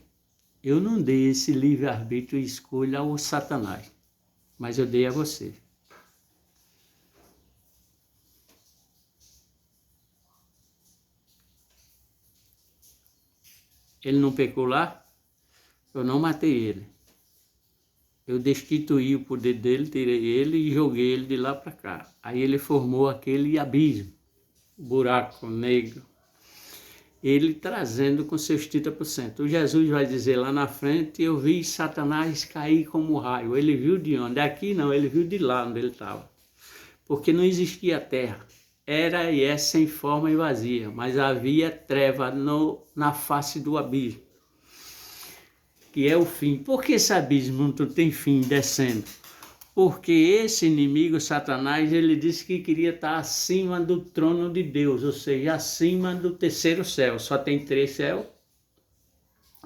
Eu não dei esse livre-arbítrio e escolha ao Satanás, mas eu dei a você. Ele não pecou lá? Eu não matei ele. Eu destituí o poder dele, tirei ele e joguei ele de lá para cá. Aí ele formou aquele abismo, buraco negro. Ele trazendo com seus 30%. O Jesus vai dizer lá na frente, eu vi Satanás cair como raio. Ele viu de onde? Daqui não, ele viu de lá onde ele estava. Porque não existia terra. Era e é sem forma e vazia, mas havia treva na face do abismo, que é o fim. Por que esse abismo não tem fim descendo? Porque esse inimigo, Satanás, ele disse que queria estar acima do trono de Deus, ou seja, acima do terceiro céu. Só tem 3 céus,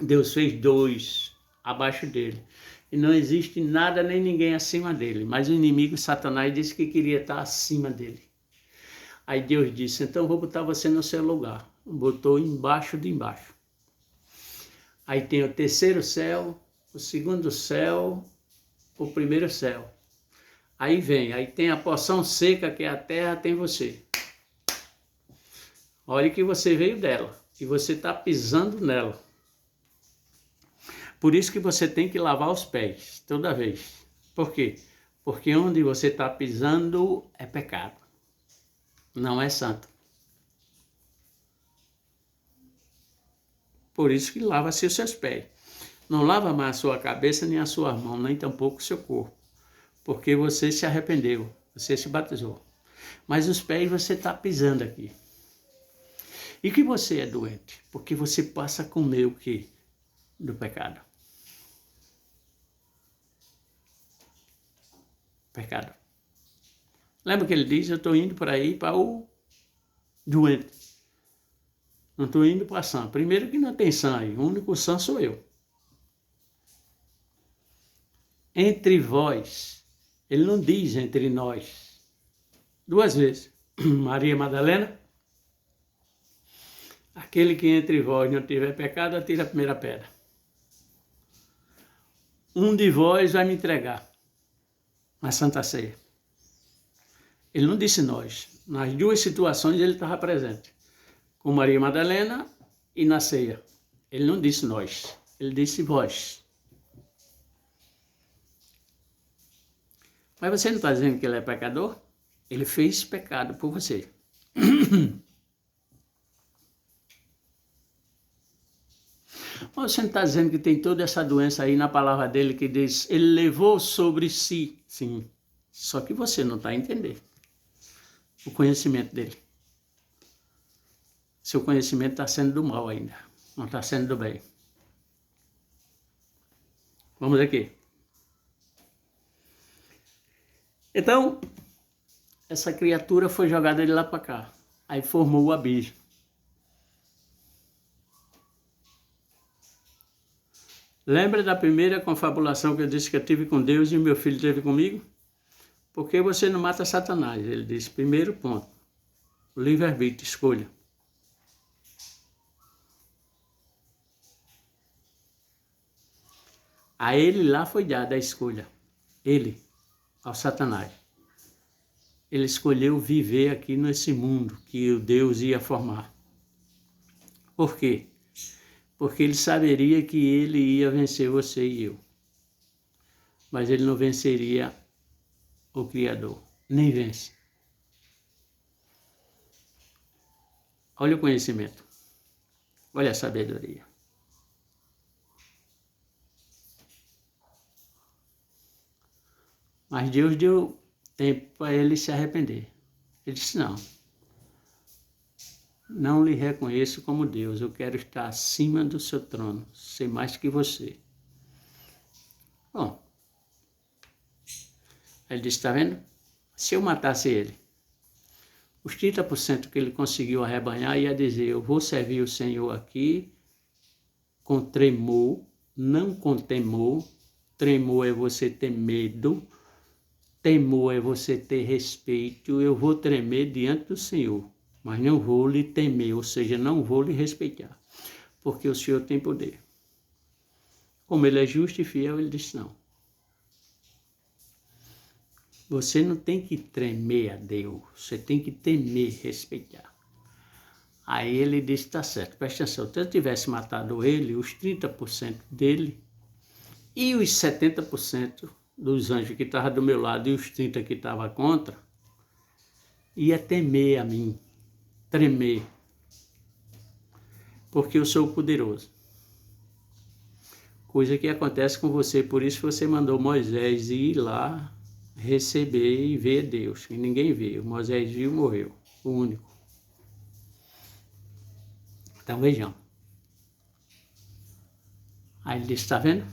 Deus fez 2 abaixo dele. E não existe nada nem ninguém acima dele. Mas o inimigo, Satanás, disse que queria estar acima dele. Aí Deus disse, então vou botar você no seu lugar. Botou embaixo de embaixo. Aí tem o terceiro céu, o segundo céu, o primeiro céu. Aí tem a porção seca que é a terra, tem você. Olha que você veio dela e você está pisando nela. Por isso que você tem que lavar os pés toda vez. Por quê? Porque onde você está pisando é pecado, não é santo. Por isso que lava-se os seus pés. Não lava mais a sua cabeça, nem a sua mão, nem tampouco o seu corpo. Porque você se arrependeu, você se batizou. Mas os pés você está pisando aqui. E que você é doente? Porque você passa a comer o quê? Do pecado. Pecado. Lembra que ele diz, eu estou indo para aí para o doente. Não estou indo para sã. Primeiro que não tem sã aí, o único sã sou eu. Entre vós, ele não diz entre nós. 2 vezes. Maria Madalena, aquele que entre vós não tiver pecado, atira a primeira pedra. Um de vós vai me entregar na Santa Ceia. Ele não disse nós. Nas 2 situações ele estava presente. Com Maria Madalena e na ceia. Ele não disse nós. Ele disse vós. Mas você não está dizendo que ele é pecador? Ele fez pecado por você. Mas você não está dizendo que tem toda essa doença aí na palavra dele que diz, ele levou sobre si. Sim, só que você não está entendendo o conhecimento dele. Seu conhecimento está sendo do mal ainda, não está sendo do bem. Vamos aqui. Então, essa criatura foi jogada de lá para cá. Aí formou o abismo. Lembra da primeira confabulação que eu disse que eu tive com Deus e meu filho teve comigo? Por que você não mata Satanás? Ele disse, primeiro ponto, livre-arbítrio, escolha. A ele lá foi dada a escolha. Ele, ao Satanás. Ele escolheu viver aqui nesse mundo que o Deus ia formar. Por quê? Porque ele saberia que ele ia vencer você e eu. Mas ele não venceria o Criador. Nem vence. Olha o conhecimento. Olha a sabedoria. Mas Deus deu tempo para ele se arrepender. Ele disse, não lhe reconheço como Deus, eu quero estar acima do seu trono, ser mais que você. Bom, ele disse, está vendo? Se eu matasse ele, os 30% que ele conseguiu arrebanhar ia dizer, eu vou servir o Senhor aqui com tremor, não com temor. Tremor é você ter medo. Temor é você ter respeito. Eu vou tremer diante do Senhor, mas não vou lhe temer, ou seja, não vou lhe respeitar, porque o Senhor tem poder. Como ele é justo e fiel, ele disse não. Você não tem que tremer a Deus, você tem que temer, respeitar. Aí ele disse, tá certo, presta atenção, se eu tivesse matado ele, os 30% dele e os 70% dos anjos que estavam do meu lado e os 30% que estavam contra, ia temer a mim, tremer, porque eu sou poderoso. Coisa que acontece com você, por isso você mandou Moisés ir lá receber e ver Deus, e ninguém viu. Moisés viu e morreu, o único. Então vejam. Aí ele disse, está vendo?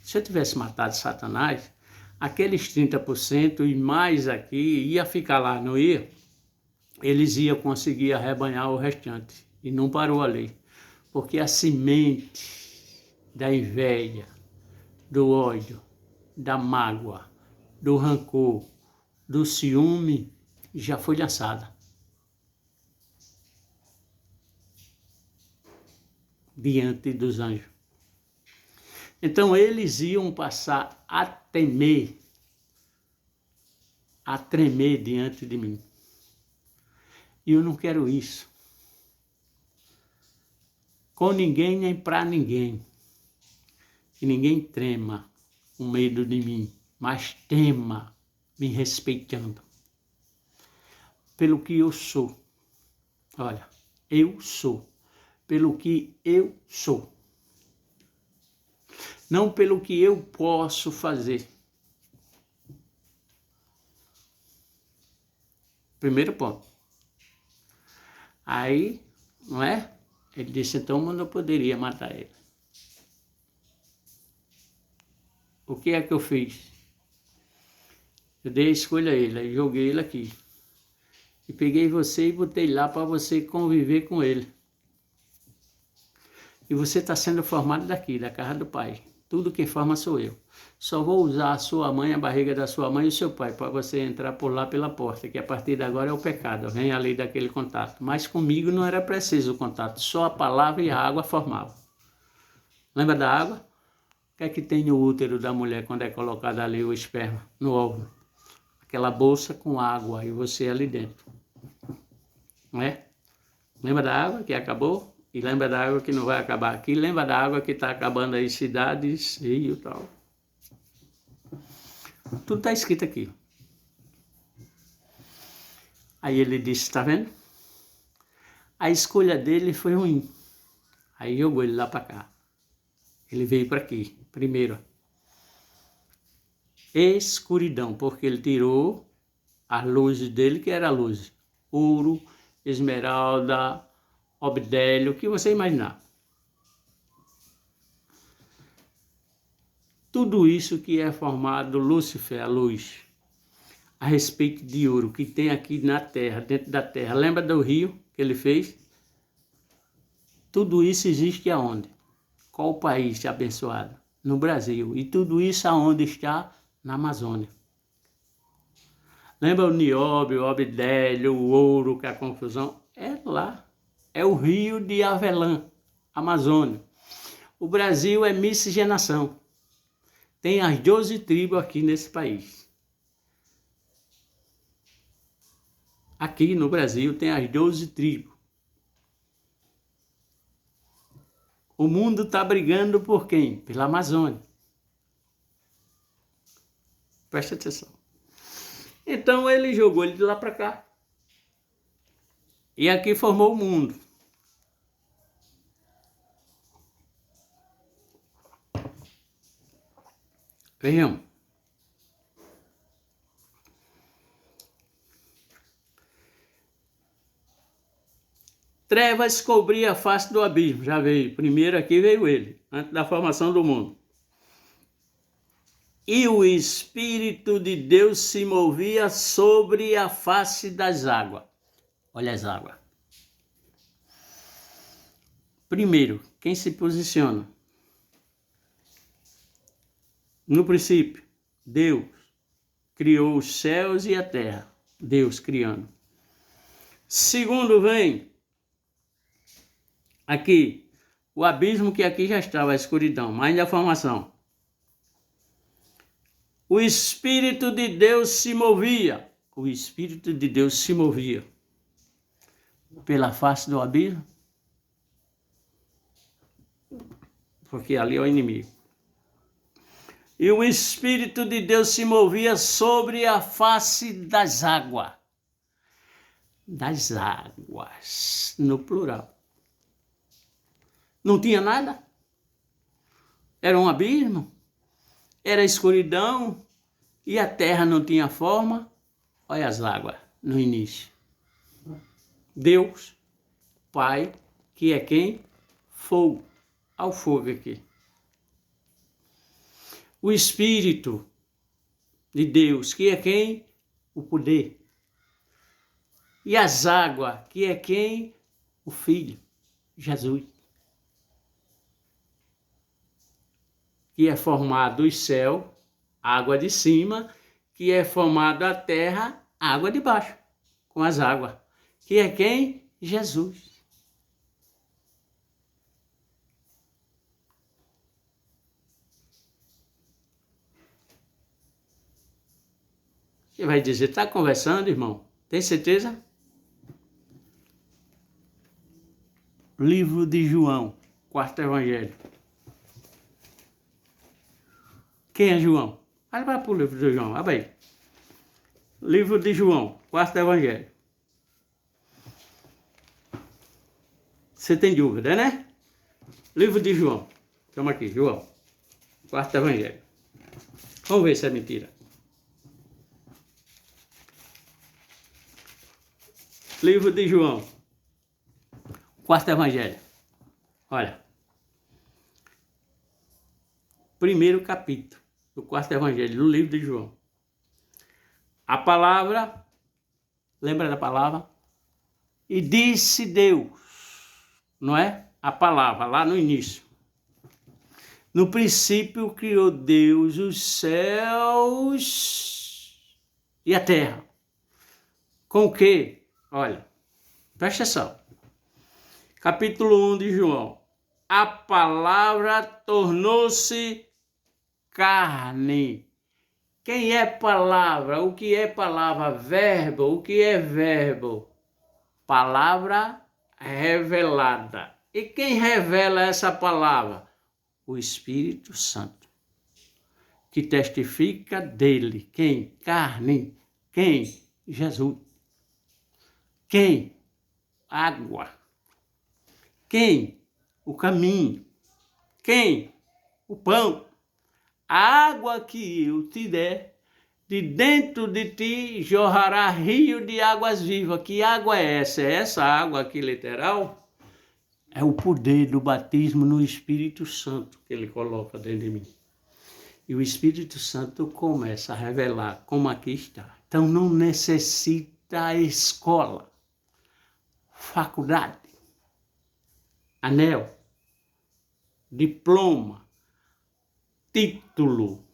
Se eu tivesse matado Satanás, aqueles 30% e mais aqui ia ficar lá, não ia? Eles iam conseguir arrebanhar o restante. E não parou ali. Porque a semente da inveja, do ódio, da mágoa, do rancor, do ciúme, já foi lançada. Diante dos anjos. Então eles iam passar a temer, a tremer diante de mim. E eu não quero isso. Com ninguém nem para ninguém. Que ninguém trema com medo de mim, mas tema me respeitando. Pelo que eu sou. Olha, eu sou. Pelo que eu sou. Não pelo que eu posso fazer. Primeiro ponto. Aí, não é? Ele disse, então eu não poderia matar ele. O que é que eu fiz? Eu dei a escolha a ele, aí joguei ele aqui. E peguei você e botei lá para você conviver com ele. E você está sendo formado daqui, da casa do Pai. Tudo quem forma sou eu. Só vou usar a sua mãe, a barriga da sua mãe e o seu pai, para você entrar por lá pela porta, que a partir de agora é o pecado, vem ali daquele contato. Mas comigo não era preciso o contato, só a palavra e a água formavam. Lembra da água? O que é que tem no útero da mulher quando é colocado ali o esperma, no óvulo? Aquela bolsa com água e você ali dentro. Não é? Lembra da água que acabou? E lembra da água que não vai acabar aqui. Lembra da água que está acabando aí, cidades, rio e tal. Tudo está escrito aqui. Aí ele disse, está vendo? A escolha dele foi ruim. Aí jogou ele lá para cá. Ele veio para aqui, primeiro. Escuridão, porque ele tirou as luzes dele, que era a luz. Ouro, esmeralda, obdélio, o que você imaginar. Tudo isso que é formado, Lúcifer, a luz, a respeito de ouro, que tem aqui na terra, dentro da terra. Lembra do rio que ele fez? Tudo isso existe aonde? Qual o país abençoado? No Brasil. E tudo isso aonde está? Na Amazônia. Lembra o nióbio, o obdélio, o ouro, que é a confusão? É lá. É o rio de Avelã, Amazônia. O Brasil é miscigenação. Tem as 12 tribos aqui nesse país. Aqui no Brasil tem as 12 tribos. O mundo está brigando por quem? Pela Amazônia. Presta atenção. Então ele jogou ele de lá para cá. E aqui formou o mundo. Vejam. Trevas cobria a face do abismo. Já veio. Primeiro aqui veio ele, antes da formação do mundo. E o Espírito de Deus se movia sobre a face das águas. Olha as águas. Primeiro, quem se posiciona? No princípio, Deus. criou os céus e a terra. Deus criando. Segundo vem aqui, o abismo que aqui já estava, a escuridão, mais da formação. O Espírito de Deus se movia. O Espírito de Deus se movia pela face do abismo, porque ali é o inimigo. E o Espírito de Deus se movia sobre a face das águas. Das águas, no plural. Não tinha nada. Era um abismo. Era escuridão. E a terra não tinha forma. Olha as águas no início. Deus, Pai, que é quem? Fogo. Olha o fogo aqui. O Espírito de Deus, que é quem? O poder. E as águas, que é quem? O Filho, Jesus. Que é formado o céu, água de cima, que é formado a terra, água de baixo, com as águas. Que é quem? Jesus. Você vai dizer, está conversando, irmão? Tem certeza? Livro de João, quarto evangelho. Quem é João? Olha para o livro de João, abre aí. Livro de João, quarto evangelho. Você tem dúvida, né? Livro de João. Toma aqui, João. Quarto evangelho. Vamos ver se é mentira. Livro de João. Quarto evangelho. Olha. Primeiro capítulo do quarto evangelho do livro de João. A palavra, lembra da palavra? E disse Deus, não é? A palavra, lá no início. No princípio criou Deus os céus e a terra. Com o quê? Olha, presta atenção. Capítulo 1 de João. A palavra tornou-se carne. Quem é palavra? O que é palavra? Verbo. O que é verbo? Palavra revelada. E quem revela essa palavra? O Espírito Santo, que testifica dele. Quem? Carne. Quem? Jesus. Quem? Água. Quem? O caminho. Quem? O pão. A água que eu te der, de dentro de ti jorrará rio de águas vivas. Que água é essa? É essa água aqui literal? É o poder do batismo no Espírito Santo que ele coloca dentro de mim. E o Espírito Santo começa a revelar como aqui está. Então não necessita escola, faculdade, anel, diploma, título,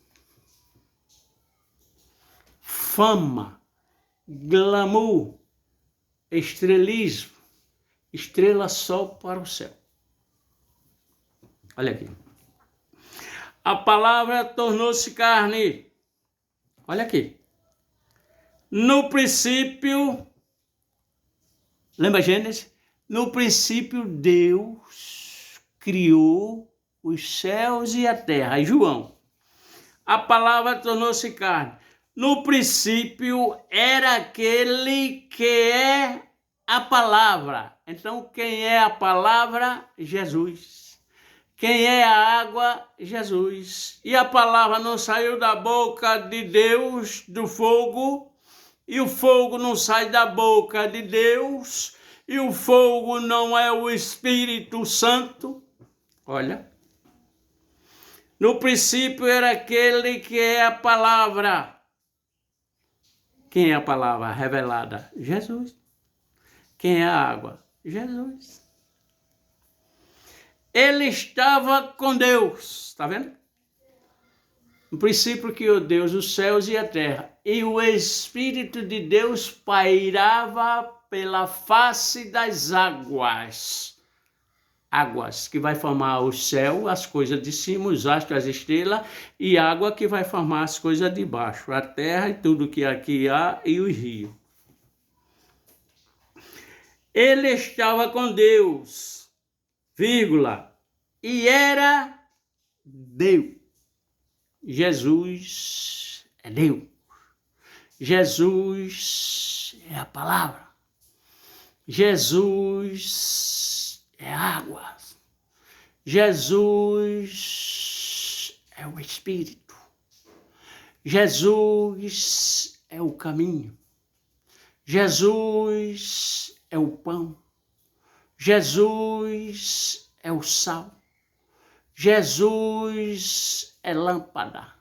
fama, glamour, estrelismo, estrela só para o céu. Olha aqui. A palavra tornou-se carne. Olha aqui. No princípio, lembra Gênesis? No princípio Deus criou os céus e a terra. Aí João. A palavra tornou-se carne. No princípio era aquele que é a palavra. Então quem é a palavra? Jesus. Quem é a água? Jesus. E a palavra não saiu da boca de Deus, do fogo, e o fogo não sai da boca de Deus, e o fogo não é o Espírito Santo. Olha. No princípio era aquele que é a palavra. Quem é a palavra revelada? Jesus. Quem é a água? Jesus. Ele estava com Deus, está vendo? No princípio criou Deus os céus e a terra, e o Espírito de Deus pairava pela face das águas. Águas que vai formar o céu, as coisas de cima, os astros, as estrelas, e água que vai formar as coisas de baixo, a terra e tudo que aqui há, e os rios. Ele estava com Deus, vírgula, e era Deus. Jesus é Deus. Jesus é a palavra. Jesus é água. Jesus é o Espírito. Jesus é o caminho. Jesus é o pão. Jesus é o sal. Jesus é lâmpada.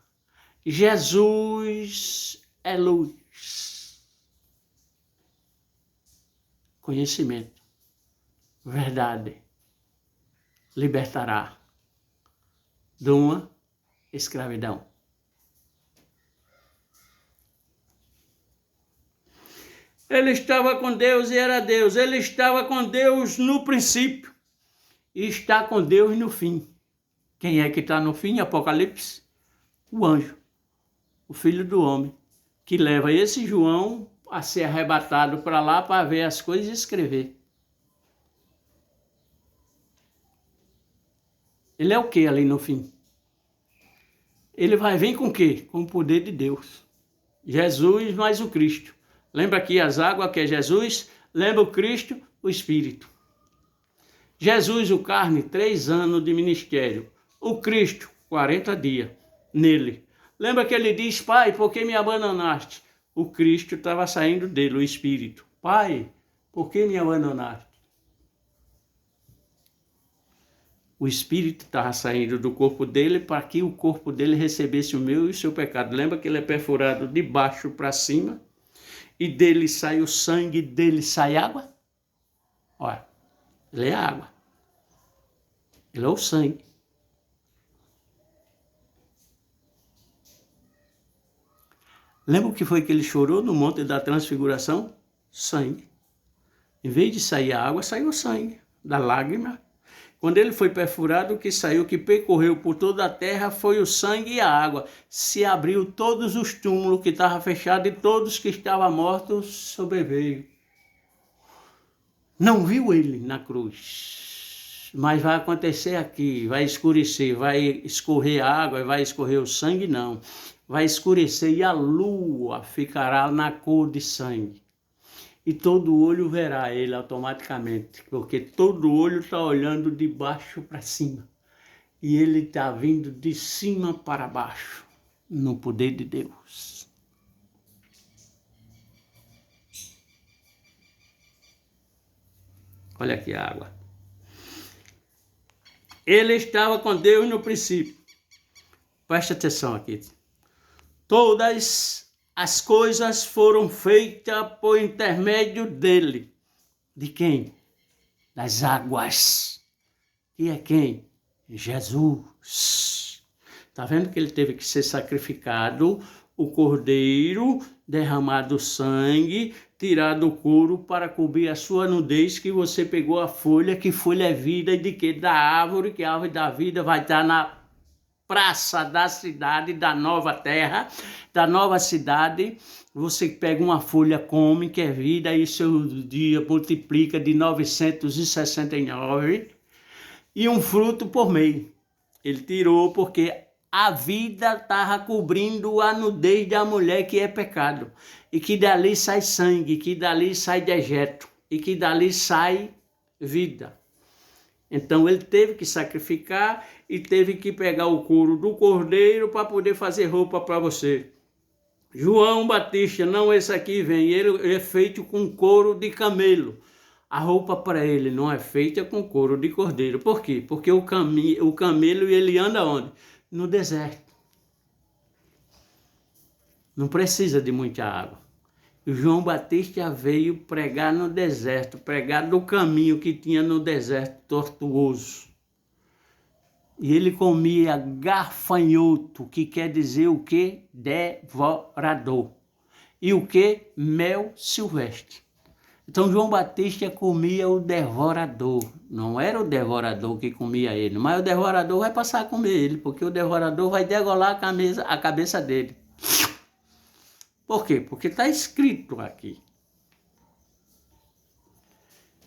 Jesus é luz. Conhecimento, verdade, libertará de uma escravidão. Ele estava com Deus e era Deus. Ele estava com Deus no princípio e está com Deus no fim. Quem é que está no fim? Apocalipse? O anjo, o filho do homem, que leva esse João a ser arrebatado para lá para ver as coisas e escrever. Ele é o que ali no fim? Ele vai vir com o quê? Com o poder de Deus. Jesus mais o Cristo. Lembra aqui as águas que é Jesus? Lembra o Cristo, o Espírito. Jesus, o carne, 3 anos de ministério. O Cristo, 40 dias nele. Lembra que ele diz, Pai, por que me abandonaste? O Cristo estava saindo dele, o Espírito. Pai, por que me abandonaste? O Espírito estava saindo do corpo dele para que o corpo dele recebesse o meu e o seu pecado. Lembra que ele é perfurado de baixo para cima? E dele sai o sangue, dele sai água? Olha, ele é água. Ele é o sangue. Lembra o que foi que ele chorou no Monte da Transfiguração? Sangue. Em vez de sair a água, saiu o sangue da lágrima. Quando ele foi perfurado, o que saiu, que percorreu por toda a terra, foi o sangue e a água. Se abriu todos os túmulos que estavam fechados e todos que estavam mortos sobreveio. Não viu ele na cruz, mas vai acontecer aqui, vai escurecer, vai escorrer a água, vai escorrer o sangue, não. Vai escurecer e a lua ficará na cor de sangue. E todo olho verá ele automaticamente, porque todo olho está olhando de baixo para cima. E ele está vindo de cima para baixo, no poder de Deus. Olha aqui a água. Ele estava com Deus no princípio. Preste atenção aqui. Todas as coisas foram feitas por intermédio dele. De quem? Das águas. E é quem? Jesus. Está vendo que ele teve que ser sacrificado, o cordeiro, derramado sangue, tirado o couro para cobrir a sua nudez, que você pegou a folha, que folha é vida, e de que? Da árvore, que a árvore da vida vai estar na praça da cidade, da nova terra, da nova cidade. Você pega uma folha, come, que é vida, e seu dia multiplica de 969 e um fruto por mês. Ele tirou porque a vida estava cobrindo a nudez da mulher, que é pecado, e que dali sai sangue, que dali sai dejeto, e que dali sai vida. Então ele teve que sacrificar e teve que pegar o couro do cordeiro para poder fazer roupa para você. João Batista, não esse aqui vem, ele é feito com couro de camelo. A roupa para ele não é feita com couro de cordeiro. Por quê? Porque o camelo ele anda onde? No deserto. Não precisa de muita água. E João Batista veio pregar no deserto, pregar do caminho que tinha no deserto tortuoso. E ele comia gafanhoto, que quer dizer o quê? Devorador. E o quê? Mel silvestre. Então João Batista comia o devorador. Não era o devorador que comia ele, mas o devorador vai passar a comer ele, porque o devorador vai degolar a cabeça dele. Por quê? Porque está escrito aqui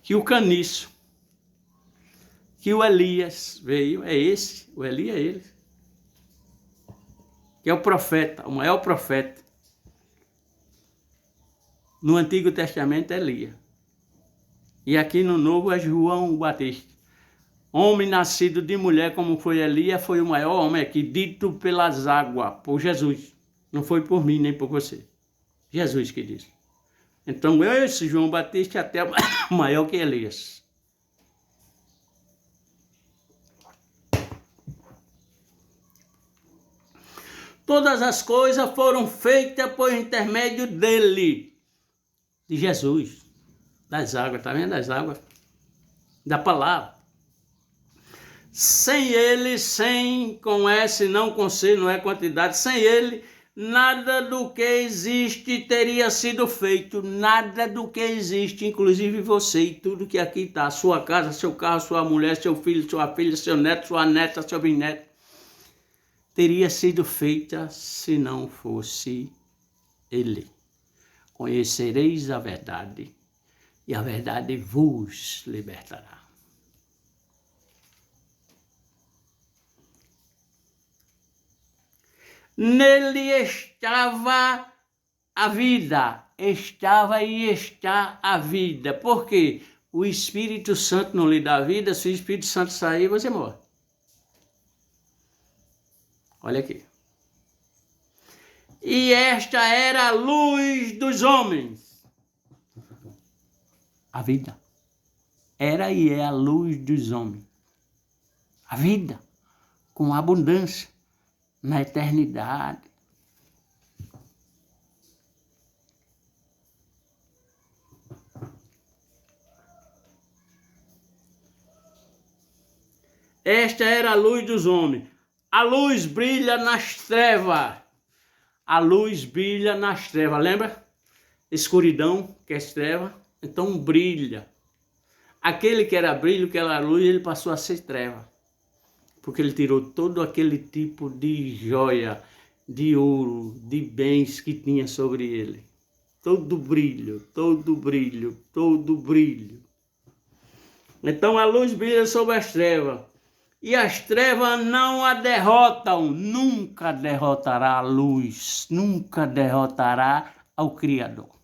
que o caniço, que o Elias veio, é esse, o Elias é ele, que é o profeta, o maior profeta. No Antigo Testamento é Elias. E aqui no Novo é João Batista. Homem nascido de mulher como foi Elias, foi o maior homem aqui, dito pelas águas, por Jesus. Não foi por mim nem por você. Jesus que disse. Então esse João Batista é até maior que Elias. Todas as coisas foram feitas por intermédio dele, de Jesus, das águas, tá vendo? Das águas, da palavra. Sem ele, sem com S, não com C, não é quantidade, sem ele, nada do que existe teria sido feito, nada do que existe, inclusive você e tudo que aqui está, sua casa, seu carro, sua mulher, seu filho, sua filha, seu neto, sua neta, seu bisneto, teria sido feita se não fosse ele. Conhecereis a verdade e a verdade vos libertará. Nele estava a vida, estava e está a vida. Por quê? O Espírito Santo não lhe dá vida, se o Espírito Santo sair, você morre. Olha aqui. E esta era a luz dos homens. A vida. Era e é a luz dos homens. A vida, com abundância, na eternidade. Esta era a luz dos homens. A luz brilha nas trevas. A luz brilha nas trevas. Lembra? Escuridão, que é treva. Então brilha. Aquele que era brilho, que era luz, ele passou a ser treva. Porque ele tirou todo aquele tipo de joia, de ouro, de bens que tinha sobre ele. Todo brilho, todo brilho, todo brilho. Então a luz brilha sobre as trevas. E as trevas não a derrotam. Nunca derrotará a luz. Nunca derrotará ao Criador.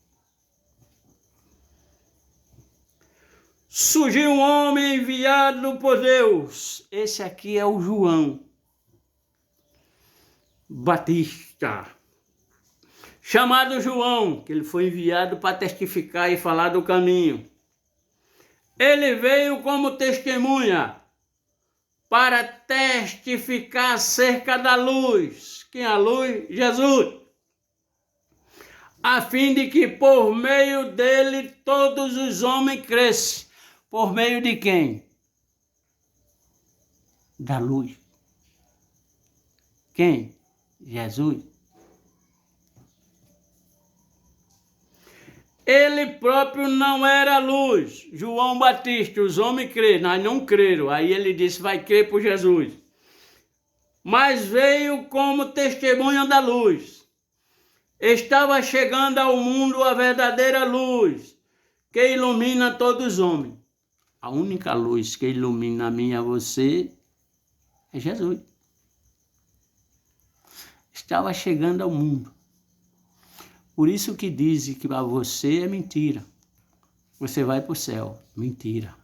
Surgiu um homem enviado por Deus. Esse aqui é o João Batista. Chamado João, que ele foi enviado para testificar e falar do caminho. Ele veio como testemunha para testificar acerca da luz. Quem é a luz? Jesus. A fim de que por meio dele todos os homens cresçam. Por meio de quem? Da luz. Quem? Jesus. Ele próprio não era luz. João Batista, os homens creram, nós não creram. Aí ele disse, vai crer por Jesus. Mas veio como testemunha da luz. Estava chegando ao mundo a verdadeira luz, que ilumina todos os homens. A única luz que ilumina a mim e a você é Jesus. Estava chegando ao mundo. Por isso que dizem que para você é mentira. Você vai para o céu. Mentira.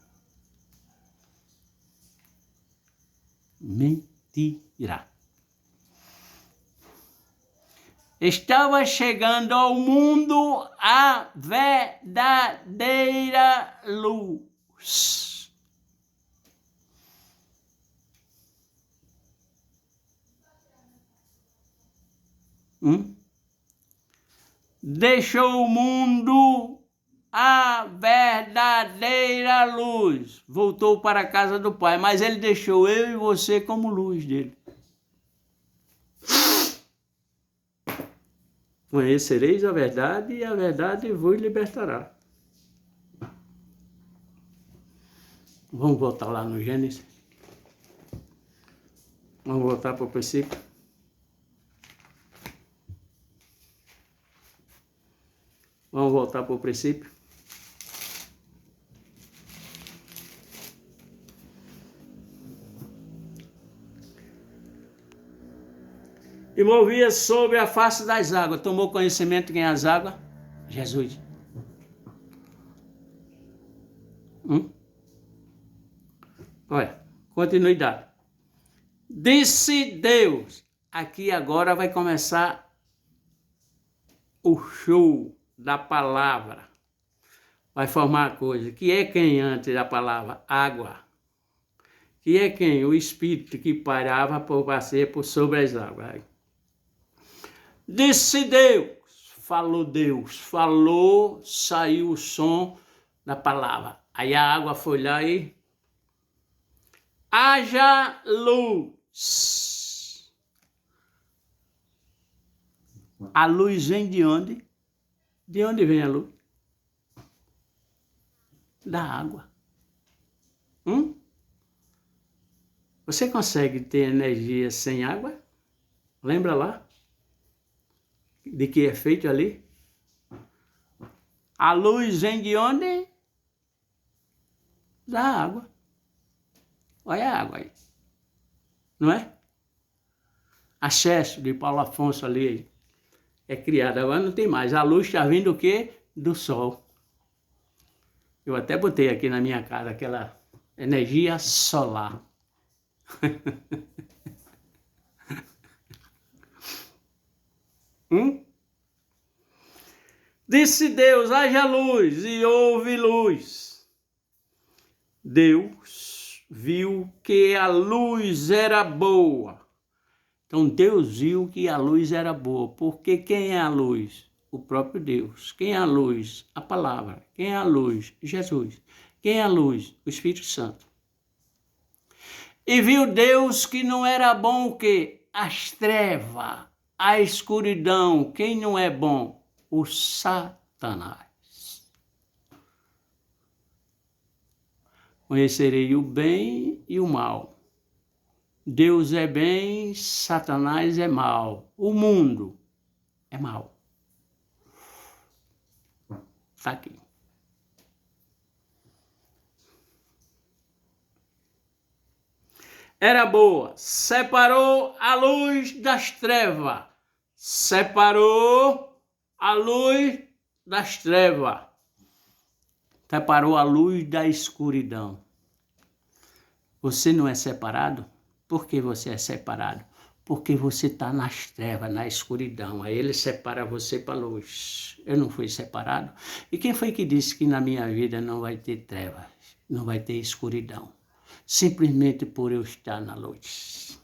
Mentira. Estava chegando ao mundo a verdadeira luz. Deixou o mundo a verdadeira luz. Voltou para a casa do Pai, mas ele deixou eu e você como luz dele. Conhecereis a verdade e a verdade vos libertará. Vamos voltar lá no Gênesis. Vamos voltar para o princípio. Vamos voltar para o princípio. E movia sobre a face das águas. Tomou conhecimento de quem é as águas? Jesus. Olha, continuidade. Disse Deus. Aqui agora vai começar o show da palavra. Vai formar a coisa. Que é quem antes da palavra? Água. Que é quem? O Espírito que parava por passear por sobre as águas. Disse Deus, falou, saiu o som da palavra. Aí a água foi lá e haja luz. A luz vem de onde? De onde vem a luz? Da água. Você consegue ter energia sem água? Lembra lá? De que é feito ali? A luz vem de onde? Da água. Olha a água aí. Não é? Acesso de Paulo Afonso ali é criado. Agora não tem mais. A luz está vindo do quê? Do sol. Eu até botei aqui na minha casa aquela energia solar. Disse Deus, haja luz, e houve luz. Deus viu que a luz era boa. Então Deus viu que a luz era boa. Porque quem é a luz? O próprio Deus. Quem é a luz? A palavra. Quem é a luz? Jesus. Quem é a luz? O Espírito Santo. E viu Deus que não era bom o quê? As trevas, a escuridão. Quem não é bom? O Satanás. Conhecerei o bem e o mal. Deus é bem, Satanás é mal. O mundo é mal. Está aqui. Era boa. Separou a luz das trevas. Separou a luz das trevas. Separou a luz da escuridão. Você não é separado? Por que você é separado? Porque você está nas trevas, na escuridão. Aí ele separa você para a luz. Eu não fui separado. E quem foi que disse que na minha vida não vai ter trevas? Não vai ter escuridão? Simplesmente por eu estar na luz.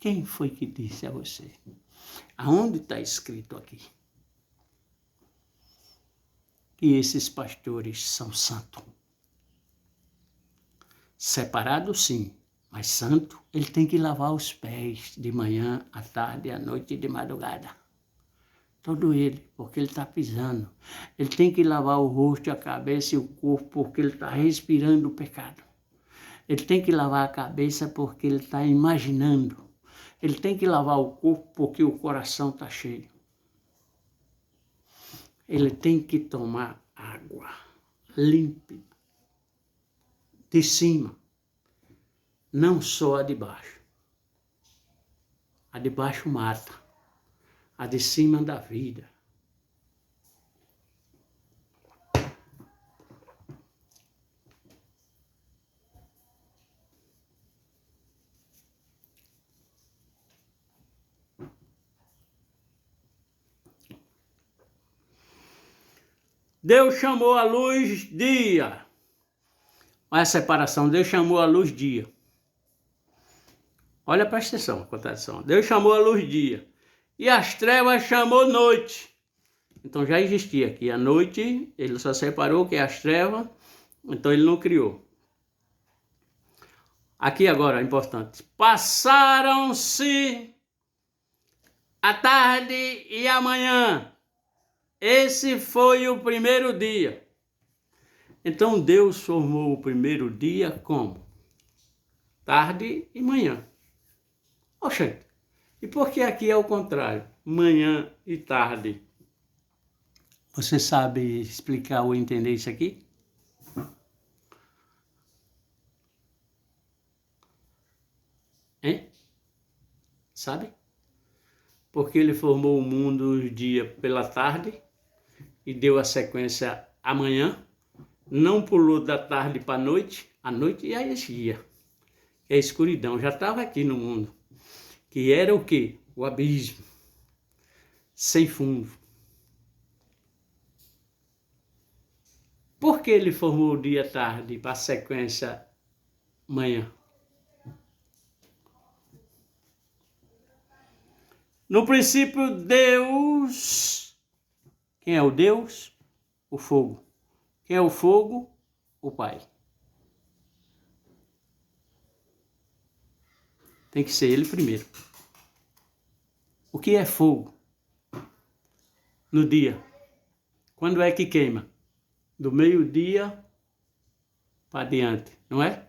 Quem foi que disse a você? Aonde está escrito aqui? Que esses pastores são santos. Separado sim, mas santo, ele tem que lavar os pés de manhã, à tarde, à noite e de madrugada. Todo ele, porque ele está pisando. Ele tem que lavar o rosto, a cabeça e o corpo, porque ele está respirando o pecado. Ele tem que lavar a cabeça porque ele está imaginando. Ele tem que lavar o corpo porque o coração está cheio. Ele tem que tomar água límpida, de cima, não só a de baixo. A de baixo mata, a de cima dá vida. Deus chamou a luz dia. Olha a separação. Deus chamou a luz dia. Olha, presta atenção, a contradição. Deus chamou a luz dia. E as trevas chamou noite. Então já existia aqui. A noite, ele só separou que é as trevas, então ele não criou. Aqui agora, importante. Passaram-se a tarde e a manhã. Esse foi o primeiro dia. Então Deus formou o primeiro dia como? Tarde e manhã. Oxente, e por que aqui é o contrário? Manhã e tarde. Você sabe explicar ou entender isso aqui? Hein? Sabe? Porque ele formou o mundo o dia pela tarde e deu a sequência amanhã. Não pulou da tarde para a noite já existia. É a escuridão, já estava aqui no mundo. Que era o quê? O abismo, sem fundo. Por que ele formou o dia tarde para a sequência manhã? No princípio, Deus. Quem é o Deus? O fogo. Quem é o fogo? O Pai. Tem que ser ele primeiro. O que é fogo? No dia. Quando é que queima? Do meio-dia para adiante, não é?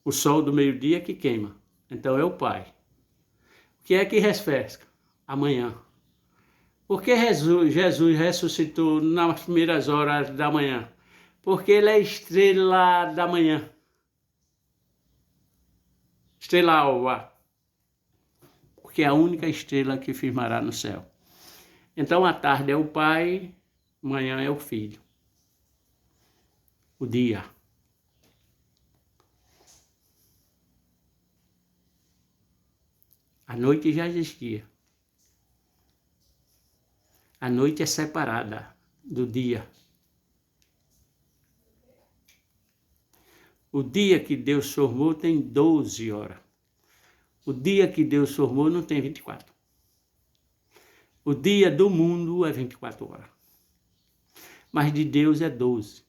O sol do meio-dia que queima. Então é o Pai. O que é que refresca? Amanhã. Por que Jesus ressuscitou nas primeiras horas da manhã? Porque ele é a estrela da manhã. Estrela alva. Porque é a única estrela que firmará no céu. Então a tarde é o Pai, manhã é o Filho. O dia. A noite já existia. A noite é separada do dia. O dia que Deus formou tem 12 horas. O dia que Deus formou não tem 24. O dia do mundo é 24 horas. Mas de Deus é 12.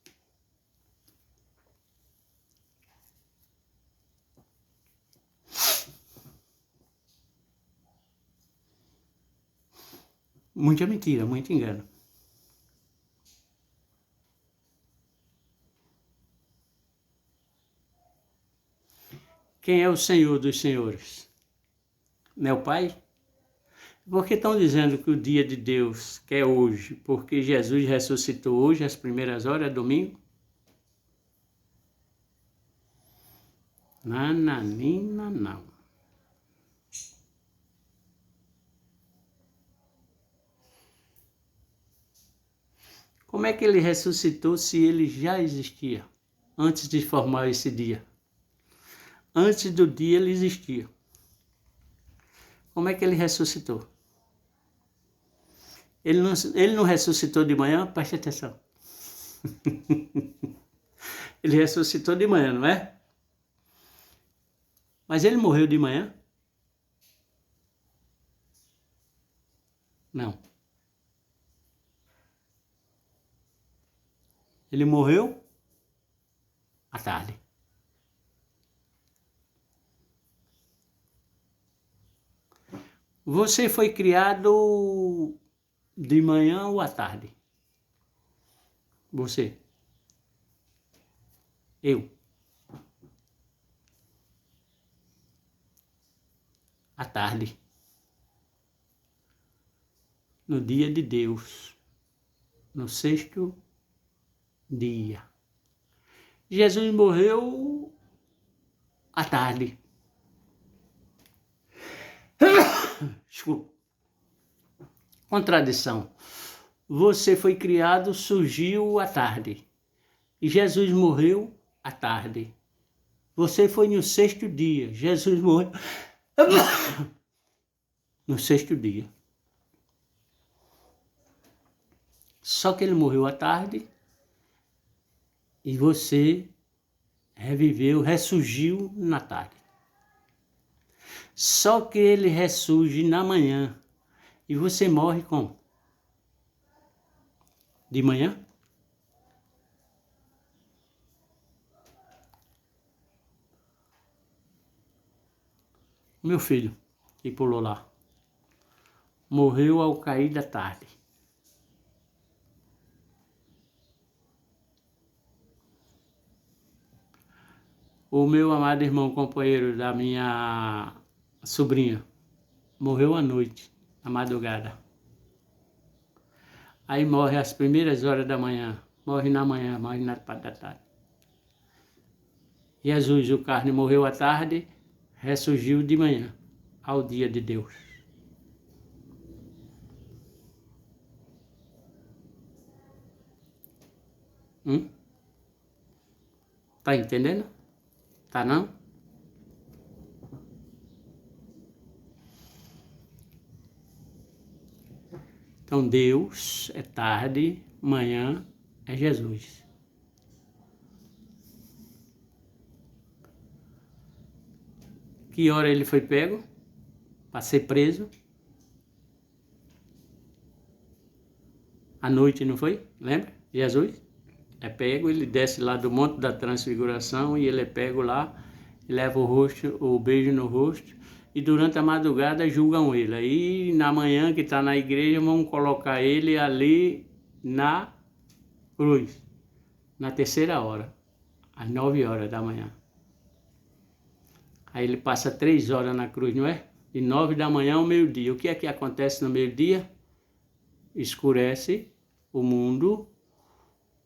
Muita mentira, muito engano. Quem é o Senhor dos senhores? Não é o Pai? Por que estão dizendo que o dia de Deus, que é hoje, porque Jesus ressuscitou hoje, às primeiras horas, é domingo? Nananina, não. Como é que ele ressuscitou se ele já existia, antes de formar esse dia? Antes do dia ele existia. Como é que ele ressuscitou? Ele não ressuscitou de manhã? Preste atenção. Ele ressuscitou de manhã, não é? Mas ele morreu de manhã? Não. Ele morreu à tarde. Você foi criado de manhã ou à tarde? Você. Eu. À tarde. No dia de Deus. No sexto dia. Jesus morreu à tarde. Desculpa. Contradição. Você foi criado, surgiu à tarde. E Jesus morreu à tarde. Você foi no sexto dia. Jesus morreu no sexto dia. Só que ele morreu à tarde e você reviveu, ressurgiu na tarde. Só que ele ressurge na manhã e você morre como? de manhã? Meu filho, que pulou lá, morreu ao cair da tarde. O meu amado irmão, companheiro da minha sobrinha, morreu à noite, à madrugada. Aí morre às primeiras horas da manhã, morre na manhã, morre na parte da tarde. Jesus, o carne, morreu à tarde, ressurgiu de manhã, ao dia de Deus. Tá entendendo? Tá não? Então Deus é tarde, manhã é Jesus. Que hora ele foi pego para ser preso? À noite, não foi? Lembra? Jesus é pego, ele desce lá do Monte da Transfiguração e ele é pego lá, leva o beijo no rosto e durante a madrugada julgam ele. Aí na manhã que está na igreja vão colocar ele ali na cruz, na terceira hora, às 9 horas da manhã. Aí ele passa 3 horas na cruz, não é? De 9 da manhã ao meio-dia. O que é que acontece no meio-dia? Escurece o mundo,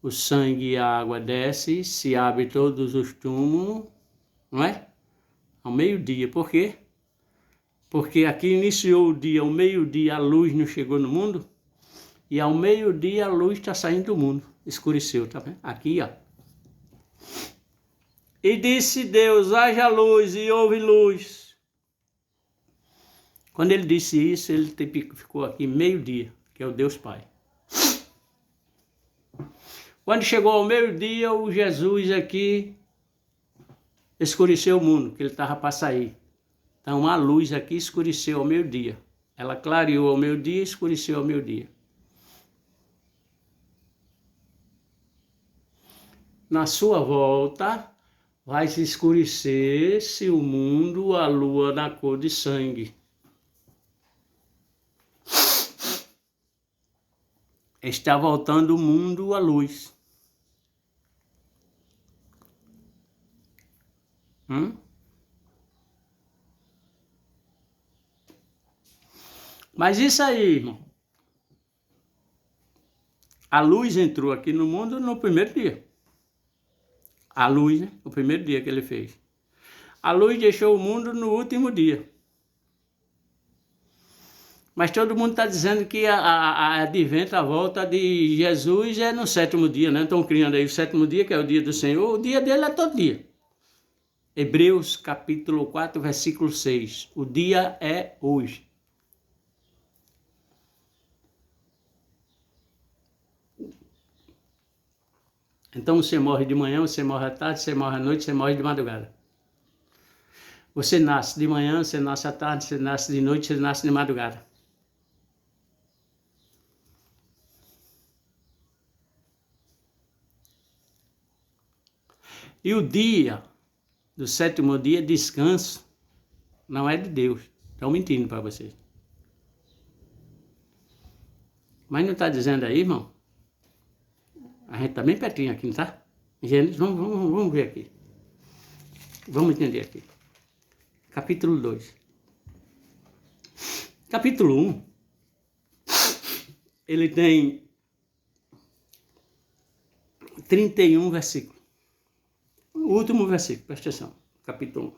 o sangue e a água desce, se abre todos os túmulos, não é? Ao meio-dia. Por quê? Porque aqui iniciou o dia, ao meio-dia a luz não chegou no mundo, e ao meio-dia a luz está saindo do mundo. Escureceu, tá vendo? Aqui, ó. E disse Deus, haja luz, e houve luz. Quando ele disse isso, ele ficou aqui meio-dia, que é o Deus Pai. Quando chegou ao meio-dia, o Jesus aqui escureceu o mundo, que ele estava para sair. Então a luz aqui escureceu ao meio-dia. Ela clareou ao meio-dia e escureceu ao meio-dia. Na sua volta, vai se escurecer-se o mundo, a lua na cor de sangue. Está voltando o mundo à luz. Mas isso aí, irmão. A luz entrou aqui no mundo no primeiro dia. A luz, né? O primeiro dia que ele fez. A luz deixou o mundo no último dia. Mas todo mundo está dizendo que a advento, a volta de Jesus é no 7º dia, né? Estão criando aí o 7º dia, que é o dia do Senhor. O dia dele é todo dia. Hebreus capítulo 4, versículo 6. O dia é hoje. Então você morre de manhã, você morre à tarde, você morre à noite, você morre de madrugada. Você nasce de manhã, você nasce à tarde, você nasce de noite, você nasce de madrugada. E o dia do 7º dia, descanso, não é de Deus. Estão mentindo para vocês. Mas não está dizendo aí, irmão? A gente está bem pertinho aqui, não está? Gênesis, vamos ver aqui. Vamos entender aqui. Capítulo 2. Capítulo 1. Ele tem 31 versículos. O último versículo, presta atenção. Capítulo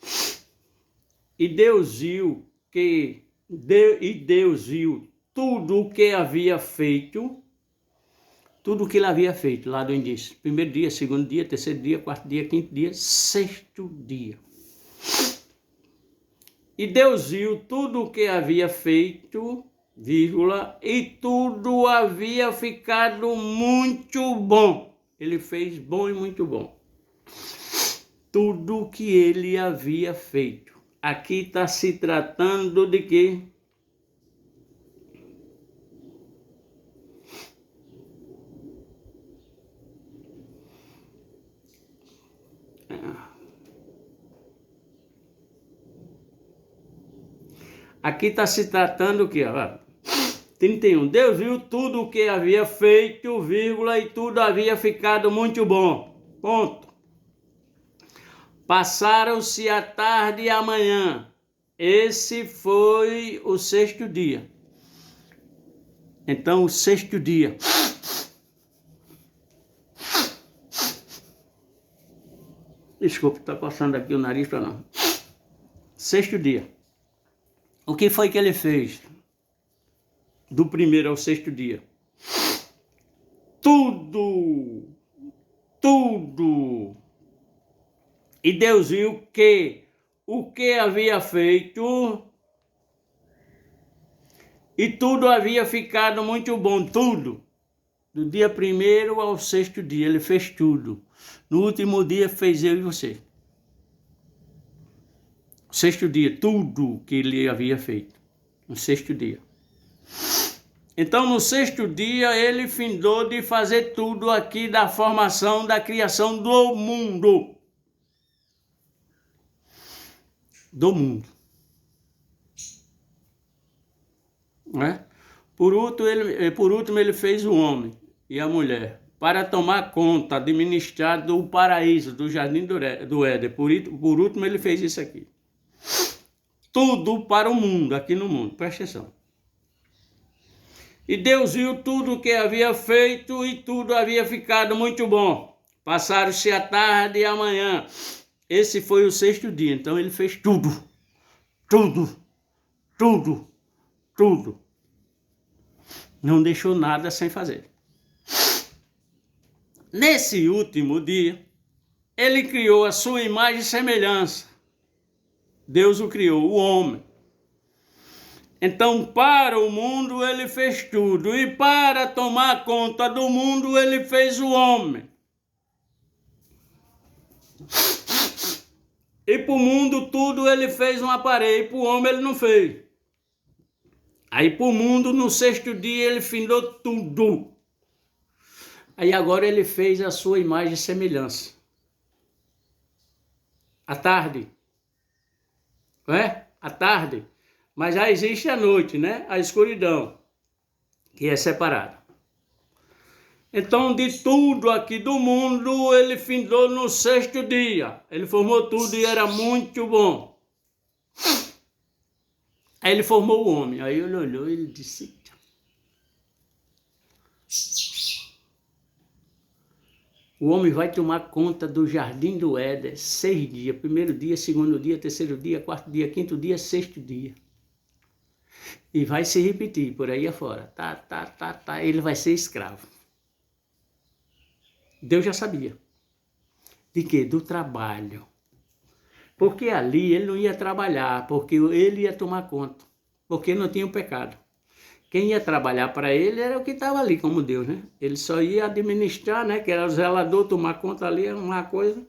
1. E Deus viu tudo o que havia feito, tudo o que ele havia feito lá do início. Primeiro dia, segundo dia, terceiro dia, quarto dia, quinto dia, sexto dia. E Deus viu tudo o que havia feito, vírgula, e tudo havia ficado muito bom. Ele fez bom e muito bom. Tudo o que ele havia feito. Aqui está se tratando de quê? Aqui está se tratando o que? 31. Deus viu tudo o que havia feito, vírgula, e tudo havia ficado muito bom. Ponto. Passaram-se a tarde e a manhã. Esse foi o sexto dia. Então, o sexto dia. Desculpa, está coçando aqui o nariz para não. Sexto dia. O que foi que ele fez? Do primeiro ao sexto dia. Tudo. E Deus viu que o que havia feito e tudo havia ficado muito bom. Tudo. Do dia primeiro ao sexto dia, ele fez tudo. No último dia fez eu e você. Sexto dia, tudo que ele havia feito. No sexto dia. Então, no sexto dia, ele findou de fazer tudo aqui da formação, da criação do mundo. Do mundo. Né? Por último, ele fez o homem e a mulher para tomar conta, administrar do paraíso, do jardim do Éden. Por último, ele fez isso aqui. Tudo para o mundo, aqui no mundo. Presta atenção. E Deus viu tudo o que havia feito e tudo havia ficado muito bom. Passaram-se a tarde e a manhã. Esse foi o sexto dia. Então ele fez tudo. Tudo. Não deixou nada sem fazer. Nesse último dia, ele criou a sua imagem e semelhança. Deus o criou, o homem. Então, para o mundo, ele fez tudo. E para tomar conta do mundo, ele fez o homem. E para o mundo, tudo ele fez um aparelho. E para o homem, ele não fez. Aí, para o mundo, no sexto dia, ele findou tudo. Aí, agora, ele fez a sua imagem e semelhança. À tarde. Não é? À tarde. Mas já existe a noite, né? A escuridão, que é separada. Então, de tudo aqui do mundo, ele findou no sexto dia. Ele formou tudo e era muito bom. Aí ele formou o homem. Aí ele olhou e ele disse: o homem vai tomar conta do jardim do Éden 6 dias. Primeiro dia, segundo dia, terceiro dia, quarto dia, quinto dia, sexto dia. E vai se repetir por aí afora. Ele vai ser escravo. Deus já sabia. De quê? Do trabalho. Porque ali ele não ia trabalhar, porque ele ia tomar conta. Porque não tinha o pecado. Quem ia trabalhar para ele era o que estava ali como Deus, né? Ele só ia administrar, né? Que era o zelador, tomar conta ali, era uma coisa.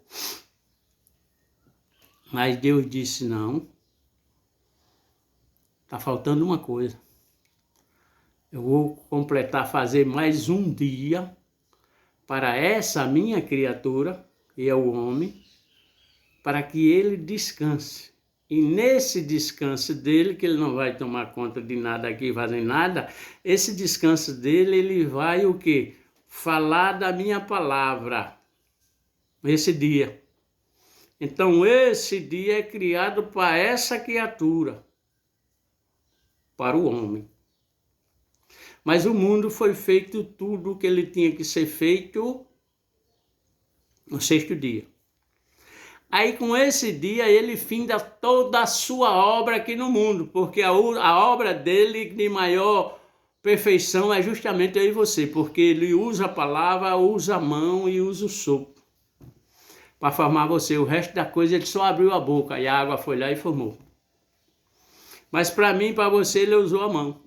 Mas Deus disse: não. Está faltando uma coisa. Eu vou completar, fazer mais um dia para essa minha criatura, que é o homem, para que ele descanse. E nesse descanso dele, que ele não vai tomar conta de nada aqui, fazer nada, esse descanso dele, ele vai o quê? Falar da minha palavra. Esse dia. Então, esse dia é criado para essa criatura. Para o homem. Mas o mundo foi feito tudo o que ele tinha que ser feito no sexto dia. Aí com esse dia ele finda toda a sua obra aqui no mundo, porque a obra dele de maior perfeição é justamente eu e você, porque ele usa a palavra, usa a mão e usa o sopro para formar você. O resto da coisa ele só abriu a boca e a água foi lá e formou. Mas para mim e para você ele usou a mão.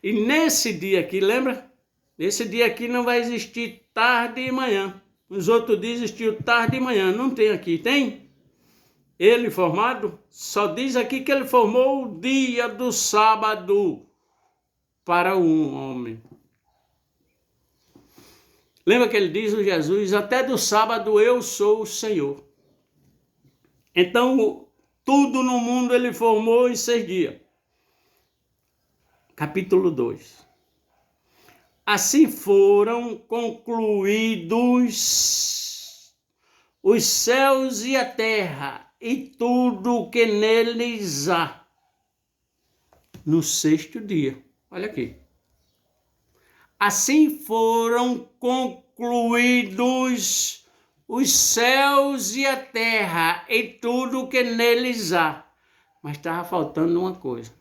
E nesse dia aqui, lembra? Nesse dia aqui não vai existir tarde e manhã. Nos outros dias existiu tarde e manhã. Não tem aqui, tem? Ele formado? Só diz aqui que ele formou o dia do sábado para o homem. Lembra que ele diz, o Jesus, até do sábado eu sou o Senhor. Então, tudo no mundo ele formou em 6 dias. Capítulo 2. Assim foram concluídos os céus e a terra e tudo o que neles há. No 6º dia. Olha aqui. Assim foram concluídos os céus e a terra e tudo o que neles há. Mas estava faltando uma coisa.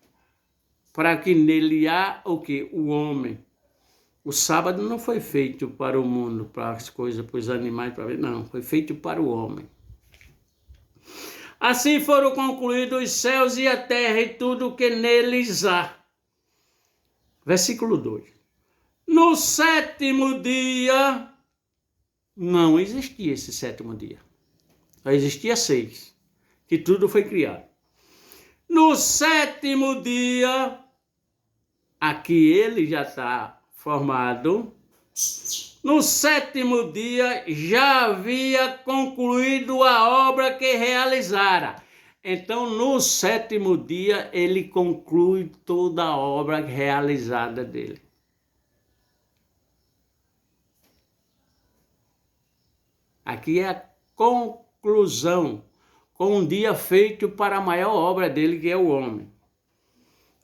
Para que nele há o quê? O homem. O sábado não foi feito para o mundo, para as coisas, para os animais, para ver. Não, foi feito para o homem. Assim foram concluídos os céus e a terra e tudo o que neles há. Versículo 2. No 7º dia, não existia esse 7º dia. Só existia 6, que tudo foi criado. No 7º dia, aqui ele já está formado. No 7º dia já havia concluído a obra que realizara. Então, no 7º dia, ele conclui toda a obra realizada dele. Aqui é a conclusão, com um dia feito para a maior obra dele, que é o homem.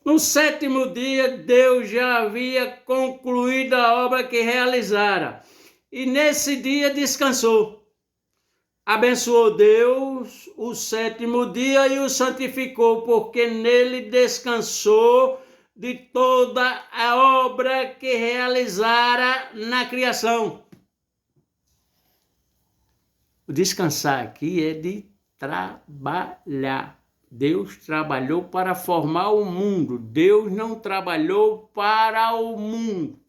No 7º dia, Deus já havia concluído a obra que realizara. E nesse dia descansou. Abençoou Deus o 7º dia e o santificou, porque nele descansou de toda a obra que realizara na criação. O descansar aqui é de trabalhar. Deus trabalhou para formar o mundo. Deus não trabalhou para o mundo.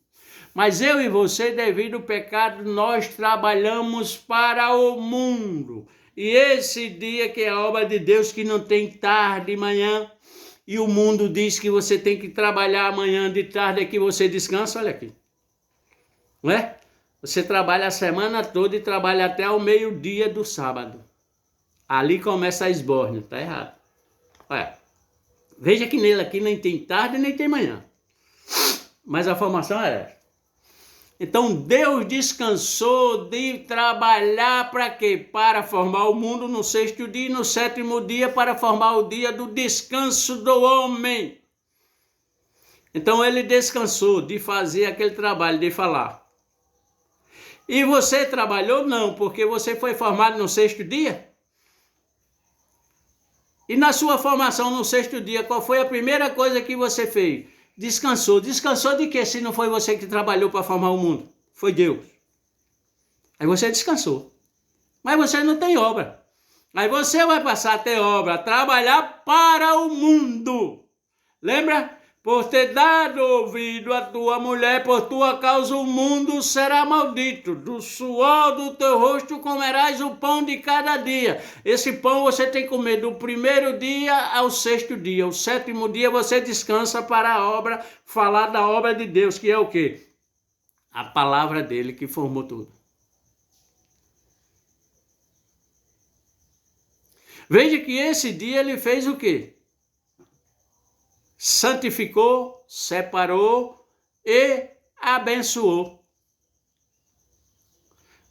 Mas eu e você, devido ao pecado, nós trabalhamos para o mundo. E esse dia que é a obra de Deus, que não tem tarde e manhã, e o mundo diz que você tem que trabalhar amanhã, de tarde é que você descansa, olha aqui. Não é? Você trabalha a semana toda e trabalha até o meio-dia do sábado. Ali começa a esbórnia, tá errado. Olha, veja que nele aqui nem tem tarde nem tem manhã. Mas a formação é essa. Então Deus descansou de trabalhar para quê? Para formar o mundo no 6º dia e no 7º dia para formar o dia do descanso do homem. Então ele descansou de fazer aquele trabalho de falar. E você trabalhou? Não, porque você foi formado no 6º dia. E na sua formação no 6º dia, qual foi a primeira coisa que você fez? Descansou. Descansou de quê? Se não foi você que trabalhou para formar o mundo? Foi Deus. Aí você descansou. Mas você não tem obra. Aí você vai passar a ter obra, trabalhar para o mundo. Lembra? Por ter dado ouvido à tua mulher, por tua causa o mundo será maldito. Do suor do teu rosto comerás o pão de cada dia. Esse pão você tem que comer do 1º dia ao 6º dia. O 7º dia você descansa para a obra, falar da obra de Deus, que é o quê? A palavra dele que formou tudo. Veja que esse dia ele fez o quê? Santificou, separou e abençoou.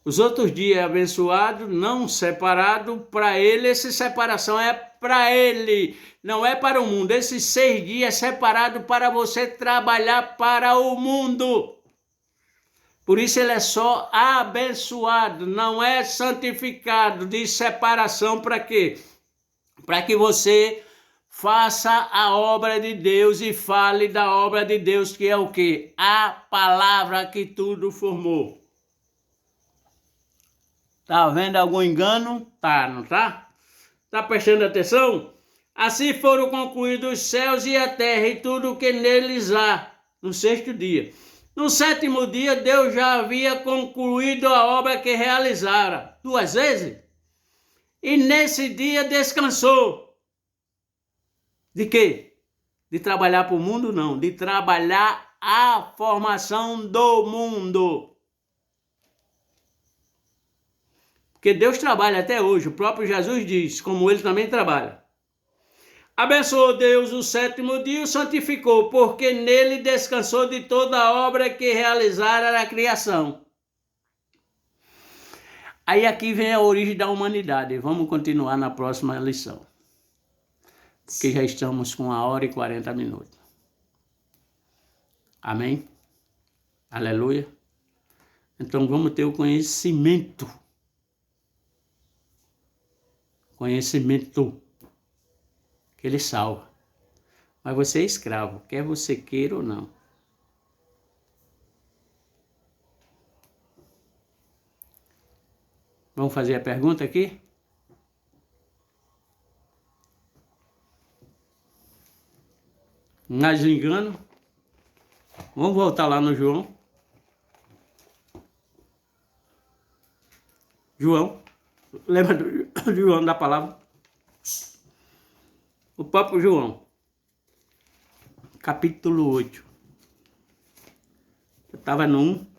Os outros dias é abençoado, não separado, para ele, essa separação é para ele, não é para o mundo. Esses 6 dias é separado para você trabalhar para o mundo. Por isso ele é só abençoado, não é santificado, de separação para quê? Para que você faça a obra de Deus e fale da obra de Deus, que é o quê? A palavra que tudo formou. Tá vendo algum engano? Tá, não tá? Tá prestando atenção? Assim foram concluídos os céus e a terra e tudo o que neles há, no 6º dia. No 7º dia, Deus já havia concluído a obra que realizara 2 vezes. E nesse dia descansou. De quê? De trabalhar para o mundo? Não. De trabalhar a formação do mundo. Porque Deus trabalha até hoje. O próprio Jesus diz, como ele também trabalha. Abençoou Deus o sétimo dia e o santificou, porque nele descansou de toda a obra que realizara na criação. Aí aqui vem a origem da humanidade. Vamos continuar na próxima lição. Porque já estamos com 1h40. Amém? Aleluia. Então vamos ter o conhecimento. Conhecimento. Que ele salva. Mas você é escravo, quer você queira ou não. Vamos fazer a pergunta aqui? Mais engano. Vamos voltar lá no João. João. Lembra do João da palavra? O próprio João. Capítulo 8. Eu estava no 1.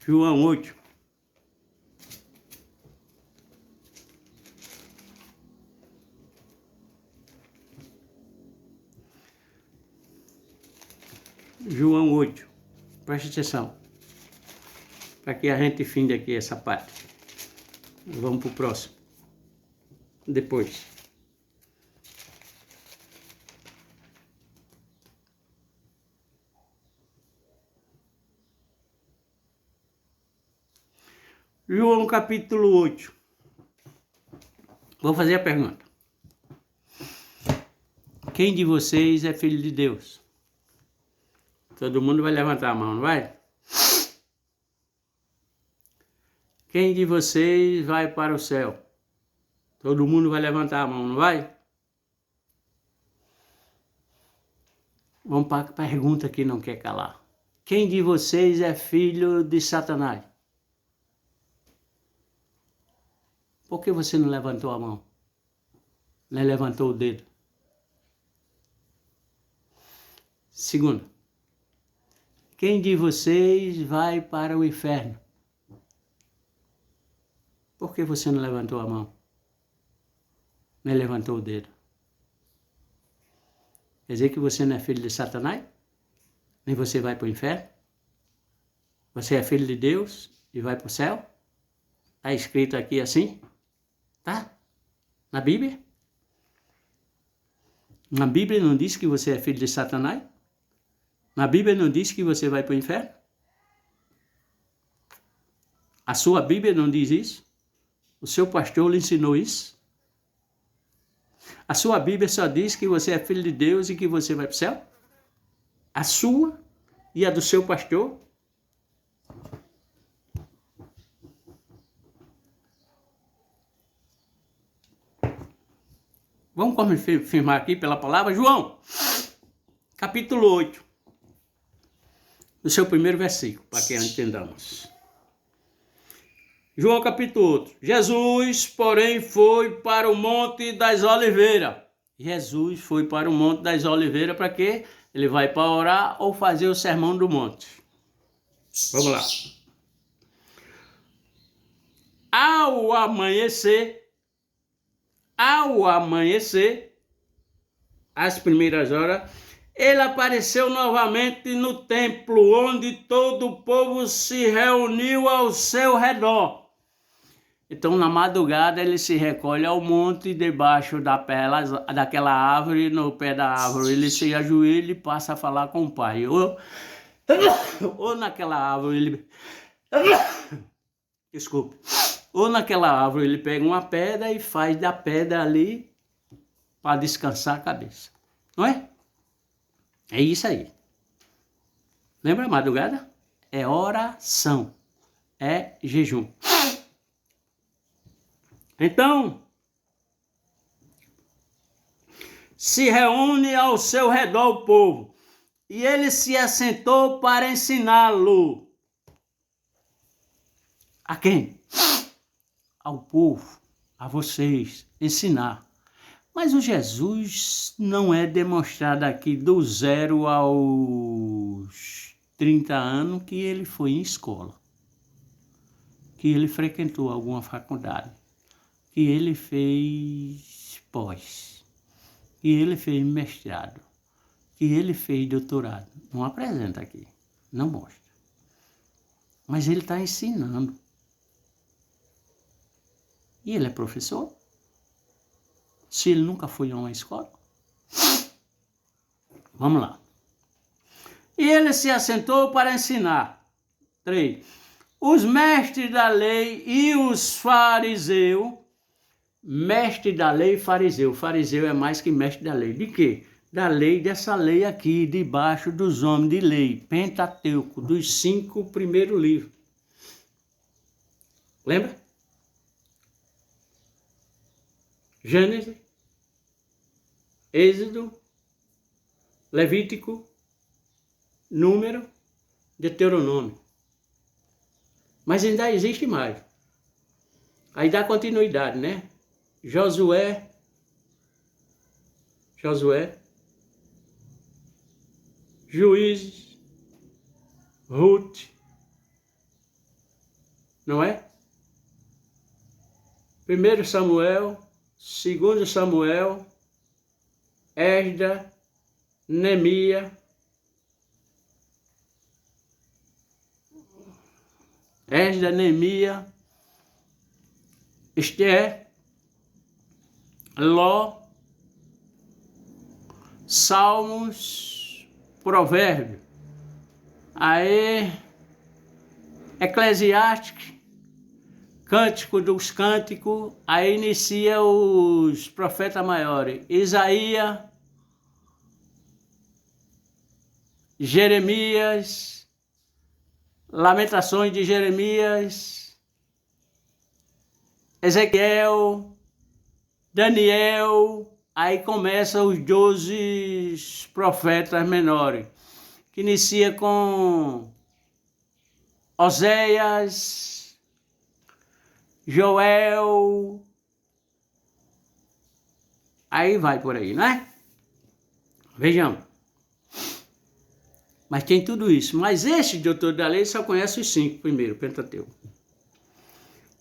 João 8. João 8. Preste atenção. Para que a gente finde aqui essa parte. Vamos para o próximo. Depois. João capítulo 8. Vou fazer a pergunta. Quem de vocês é filho de Deus? Todo mundo vai levantar a mão, não vai? Quem de vocês vai para o céu? Todo mundo vai levantar a mão, não vai? Vamos para a pergunta que não quer calar. Quem de vocês é filho de Satanás? Por que você não levantou a mão? Nem levantou o dedo? Segundo, quem de vocês vai para o inferno? Por que você não levantou a mão? Nem levantou o dedo? Quer dizer que você não é filho de Satanás? Nem você vai para o inferno? Você é filho de Deus e vai para o céu? Está escrito aqui assim? Tá? Na Bíblia? Na Bíblia não diz que você é filho de Satanás? Na Bíblia não diz que você vai para o inferno? A sua Bíblia não diz isso? O seu pastor lhe ensinou isso? A sua Bíblia só diz que você é filho de Deus e que você vai para o céu? A sua e a do seu pastor? Vamos confirmar aqui pela palavra. João, capítulo 8. No seu primeiro versículo, para que entendamos. João capítulo 8. Jesus, porém, foi para o Monte das Oliveiras. Jesus foi para o Monte das Oliveiras para quê? Ele vai para orar ou fazer o sermão do monte. Vamos lá. Ao amanhecer, às primeiras horas, ele apareceu novamente no templo, onde todo o povo se reuniu ao seu redor. Então, na madrugada, ele se recolhe ao monte, debaixo daquela árvore, no pé da árvore. Ele se ajoelha e passa a falar com o Pai. Ou naquela árvore, ele... Desculpe. Ou naquela árvore, ele pega uma pedra e faz da pedra ali para descansar a cabeça. Não é? É isso aí. Lembra a madrugada? É oração. É jejum. Então, se reúne ao seu redor o povo, e ele se assentou para ensiná-lo. A quem? Ao povo, a vocês, ensinar. Mas o Jesus não é demonstrado aqui do 0 aos 30 anos que ele foi em escola. que ele frequentou alguma faculdade, que ele fez pós, que ele fez mestrado, que ele fez doutorado. Não apresenta aqui, não mostra. Mas ele está ensinando. E ele é professor? Se ele nunca foi a uma escola? Vamos lá. E ele se assentou para ensinar. 3. Os mestres da lei e os fariseus. Mestre da lei e fariseu. Fariseu é mais que mestre da lei. De quê? Da lei, dessa lei aqui, debaixo dos homens de lei. Pentateuco, dos 5 primeiros livros. Lembra? Gênesis, Êxodo, Levítico, Número, Deuteronômio. Mas ainda existe mais. Aí dá continuidade, né? Josué, Juízes, Ruth, não é? 1 Samuel, 2 Samuel, Esdras, Neemias, Esther, Ló, Salmos, Provérbios, aí Eclesiásticos, Cântico dos Cânticos, aí inicia os profetas maiores, Isaías, Jeremias, Lamentações de Jeremias, Ezequiel, Daniel, aí começa os 12 profetas menores, que inicia com Oséias, Joel, aí vai por aí, né? Vejamos. Mas tem tudo isso. Mas esse doutor da lei só conhece os 5 primeiro, Pentateuco.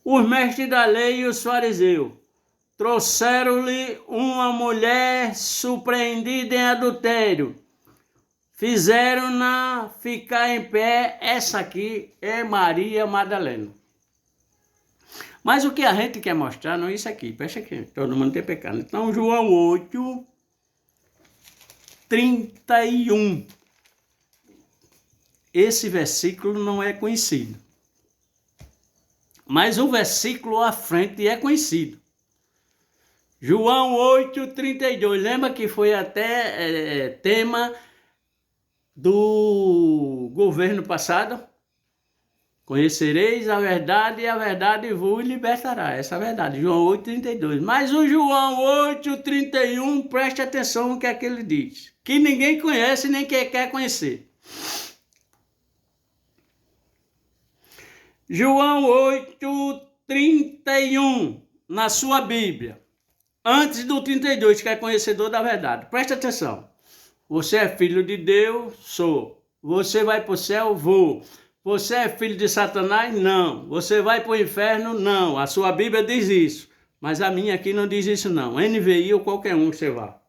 Os mestres da lei e os fariseus trouxeram-lhe uma mulher surpreendida em adultério. Fizeram-na ficar em pé. Essa aqui é Maria Madalena. Mas o que a gente quer mostrar não é isso aqui. Presta aqui, todo mundo tem pecado. Então, João 8, 31. Esse versículo não é conhecido. Mas o versículo à frente é conhecido. João 8, 32. Lembra que foi até tema do governo passado? Conhecereis a verdade e a verdade vos libertará. Essa é a verdade. João 8, 32. Mas o João 8, 31, preste atenção no que é que ele diz. Que ninguém conhece nem quer conhecer. João 8, 31, na sua Bíblia. Antes do 32, que é conhecedor da verdade. Preste atenção. Você é filho de Deus? Sou. Você vai para o céu? Vou. Você é filho de Satanás? Não. Você vai para o inferno? Não. A sua Bíblia diz isso. Mas a minha aqui não diz isso não. NVI ou qualquer um que você vá.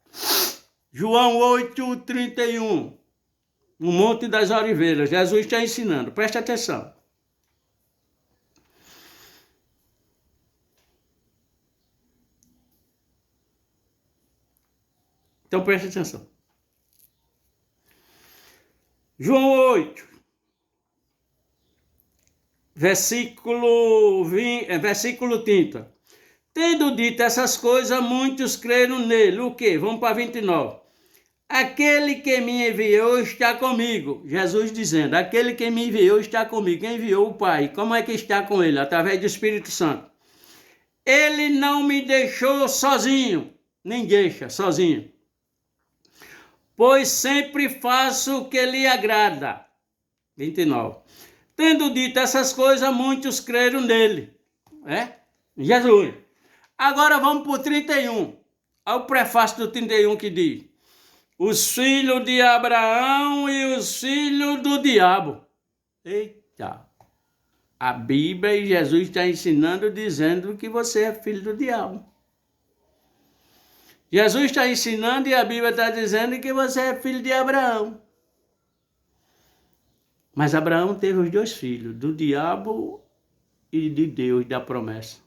João 8, 31. No Monte das Oliveiras. Jesus está ensinando. Preste atenção. Então preste atenção. João 8, versículo 30. Tendo dito essas coisas, muitos creram nele. O quê? Vamos para 29. Aquele que me enviou está comigo. Jesus dizendo, aquele que me enviou está comigo. Quem enviou o Pai? Como é que está com ele? Através do Espírito Santo. Ele não me deixou sozinho. Nem deixa sozinho. Pois sempre faço o que lhe agrada. 29. Tendo dito essas coisas, muitos creram nele. Jesus. Agora vamos para o 31. Olha o prefácio do 31 que diz. Os filhos de Abraão e os filhos do diabo. Eita. A Bíblia e Jesus está ensinando, dizendo que você é filho do diabo. Jesus está ensinando e a Bíblia está dizendo que você é filho de Abraão. Mas Abraão teve os dois filhos, do diabo e de Deus, da promessa.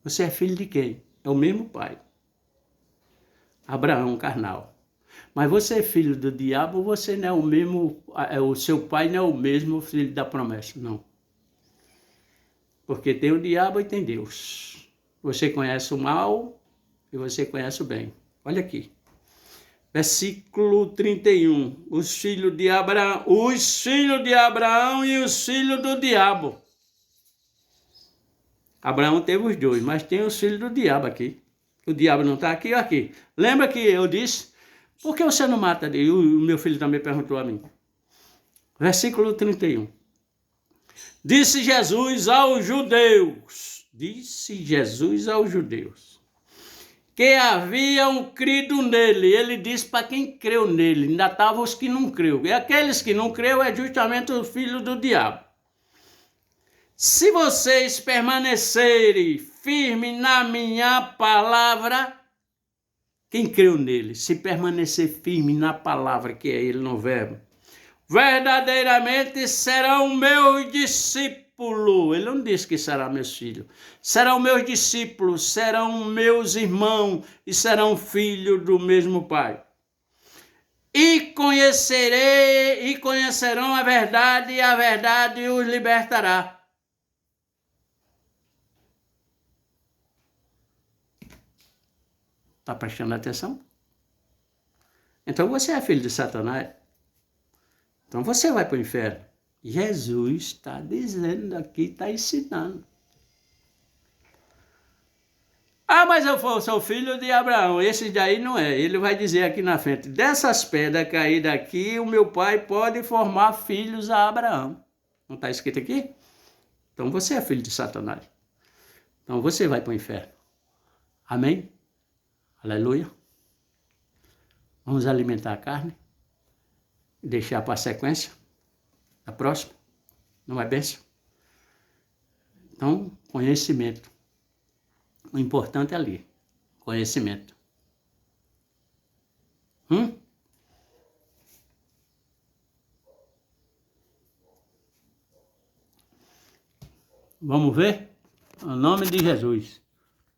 Você é filho de quem? É o mesmo pai. Abraão carnal. Mas você é filho do diabo, você não é o mesmo, o seu pai não é o mesmo filho da promessa, não. Porque tem o diabo e tem Deus. Você conhece o mal e você conhece o bem. Olha aqui. Versículo 31. Os filhos de Abraão e os filhos do diabo. Abraão teve os dois, mas tem os filhos do diabo aqui. O diabo não está aqui ou aqui. Lembra que eu disse, por que você não mata? E o meu filho também perguntou a mim. Versículo 31. Disse Jesus aos judeus, que haviam crido nele. Ele disse para quem creu nele, ainda estavam os que não creu. E aqueles que não creu é justamente o filho do diabo. Se vocês permanecerem firmes na minha palavra, quem creu nele, se permanecer firme na palavra, que é ele no verbo, verdadeiramente serão meus discípulos. Ele não disse que serão meus filhos. Serão meus discípulos, serão meus irmãos e serão filhos do mesmo Pai. E conhecerão a verdade, e a verdade os libertará. Está prestando atenção? Então você é filho de Satanás. Então você vai para o inferno. Jesus está dizendo aqui, está ensinando. Ah, mas eu sou filho de Abraão. Esse daí não é. Ele vai dizer aqui na frente, dessas pedras caídas aqui, o meu pai pode formar filhos a Abraão. Não está escrito aqui? Então você é filho de Satanás. Então você vai para o inferno. Amém? Aleluia. Vamos alimentar a carne. Deixar para a sequência. A próxima. Não é bênção? Então, conhecimento. O importante é ali. Conhecimento. Vamos ver? Em nome de Jesus.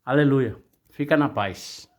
Aleluia. Fica na paz.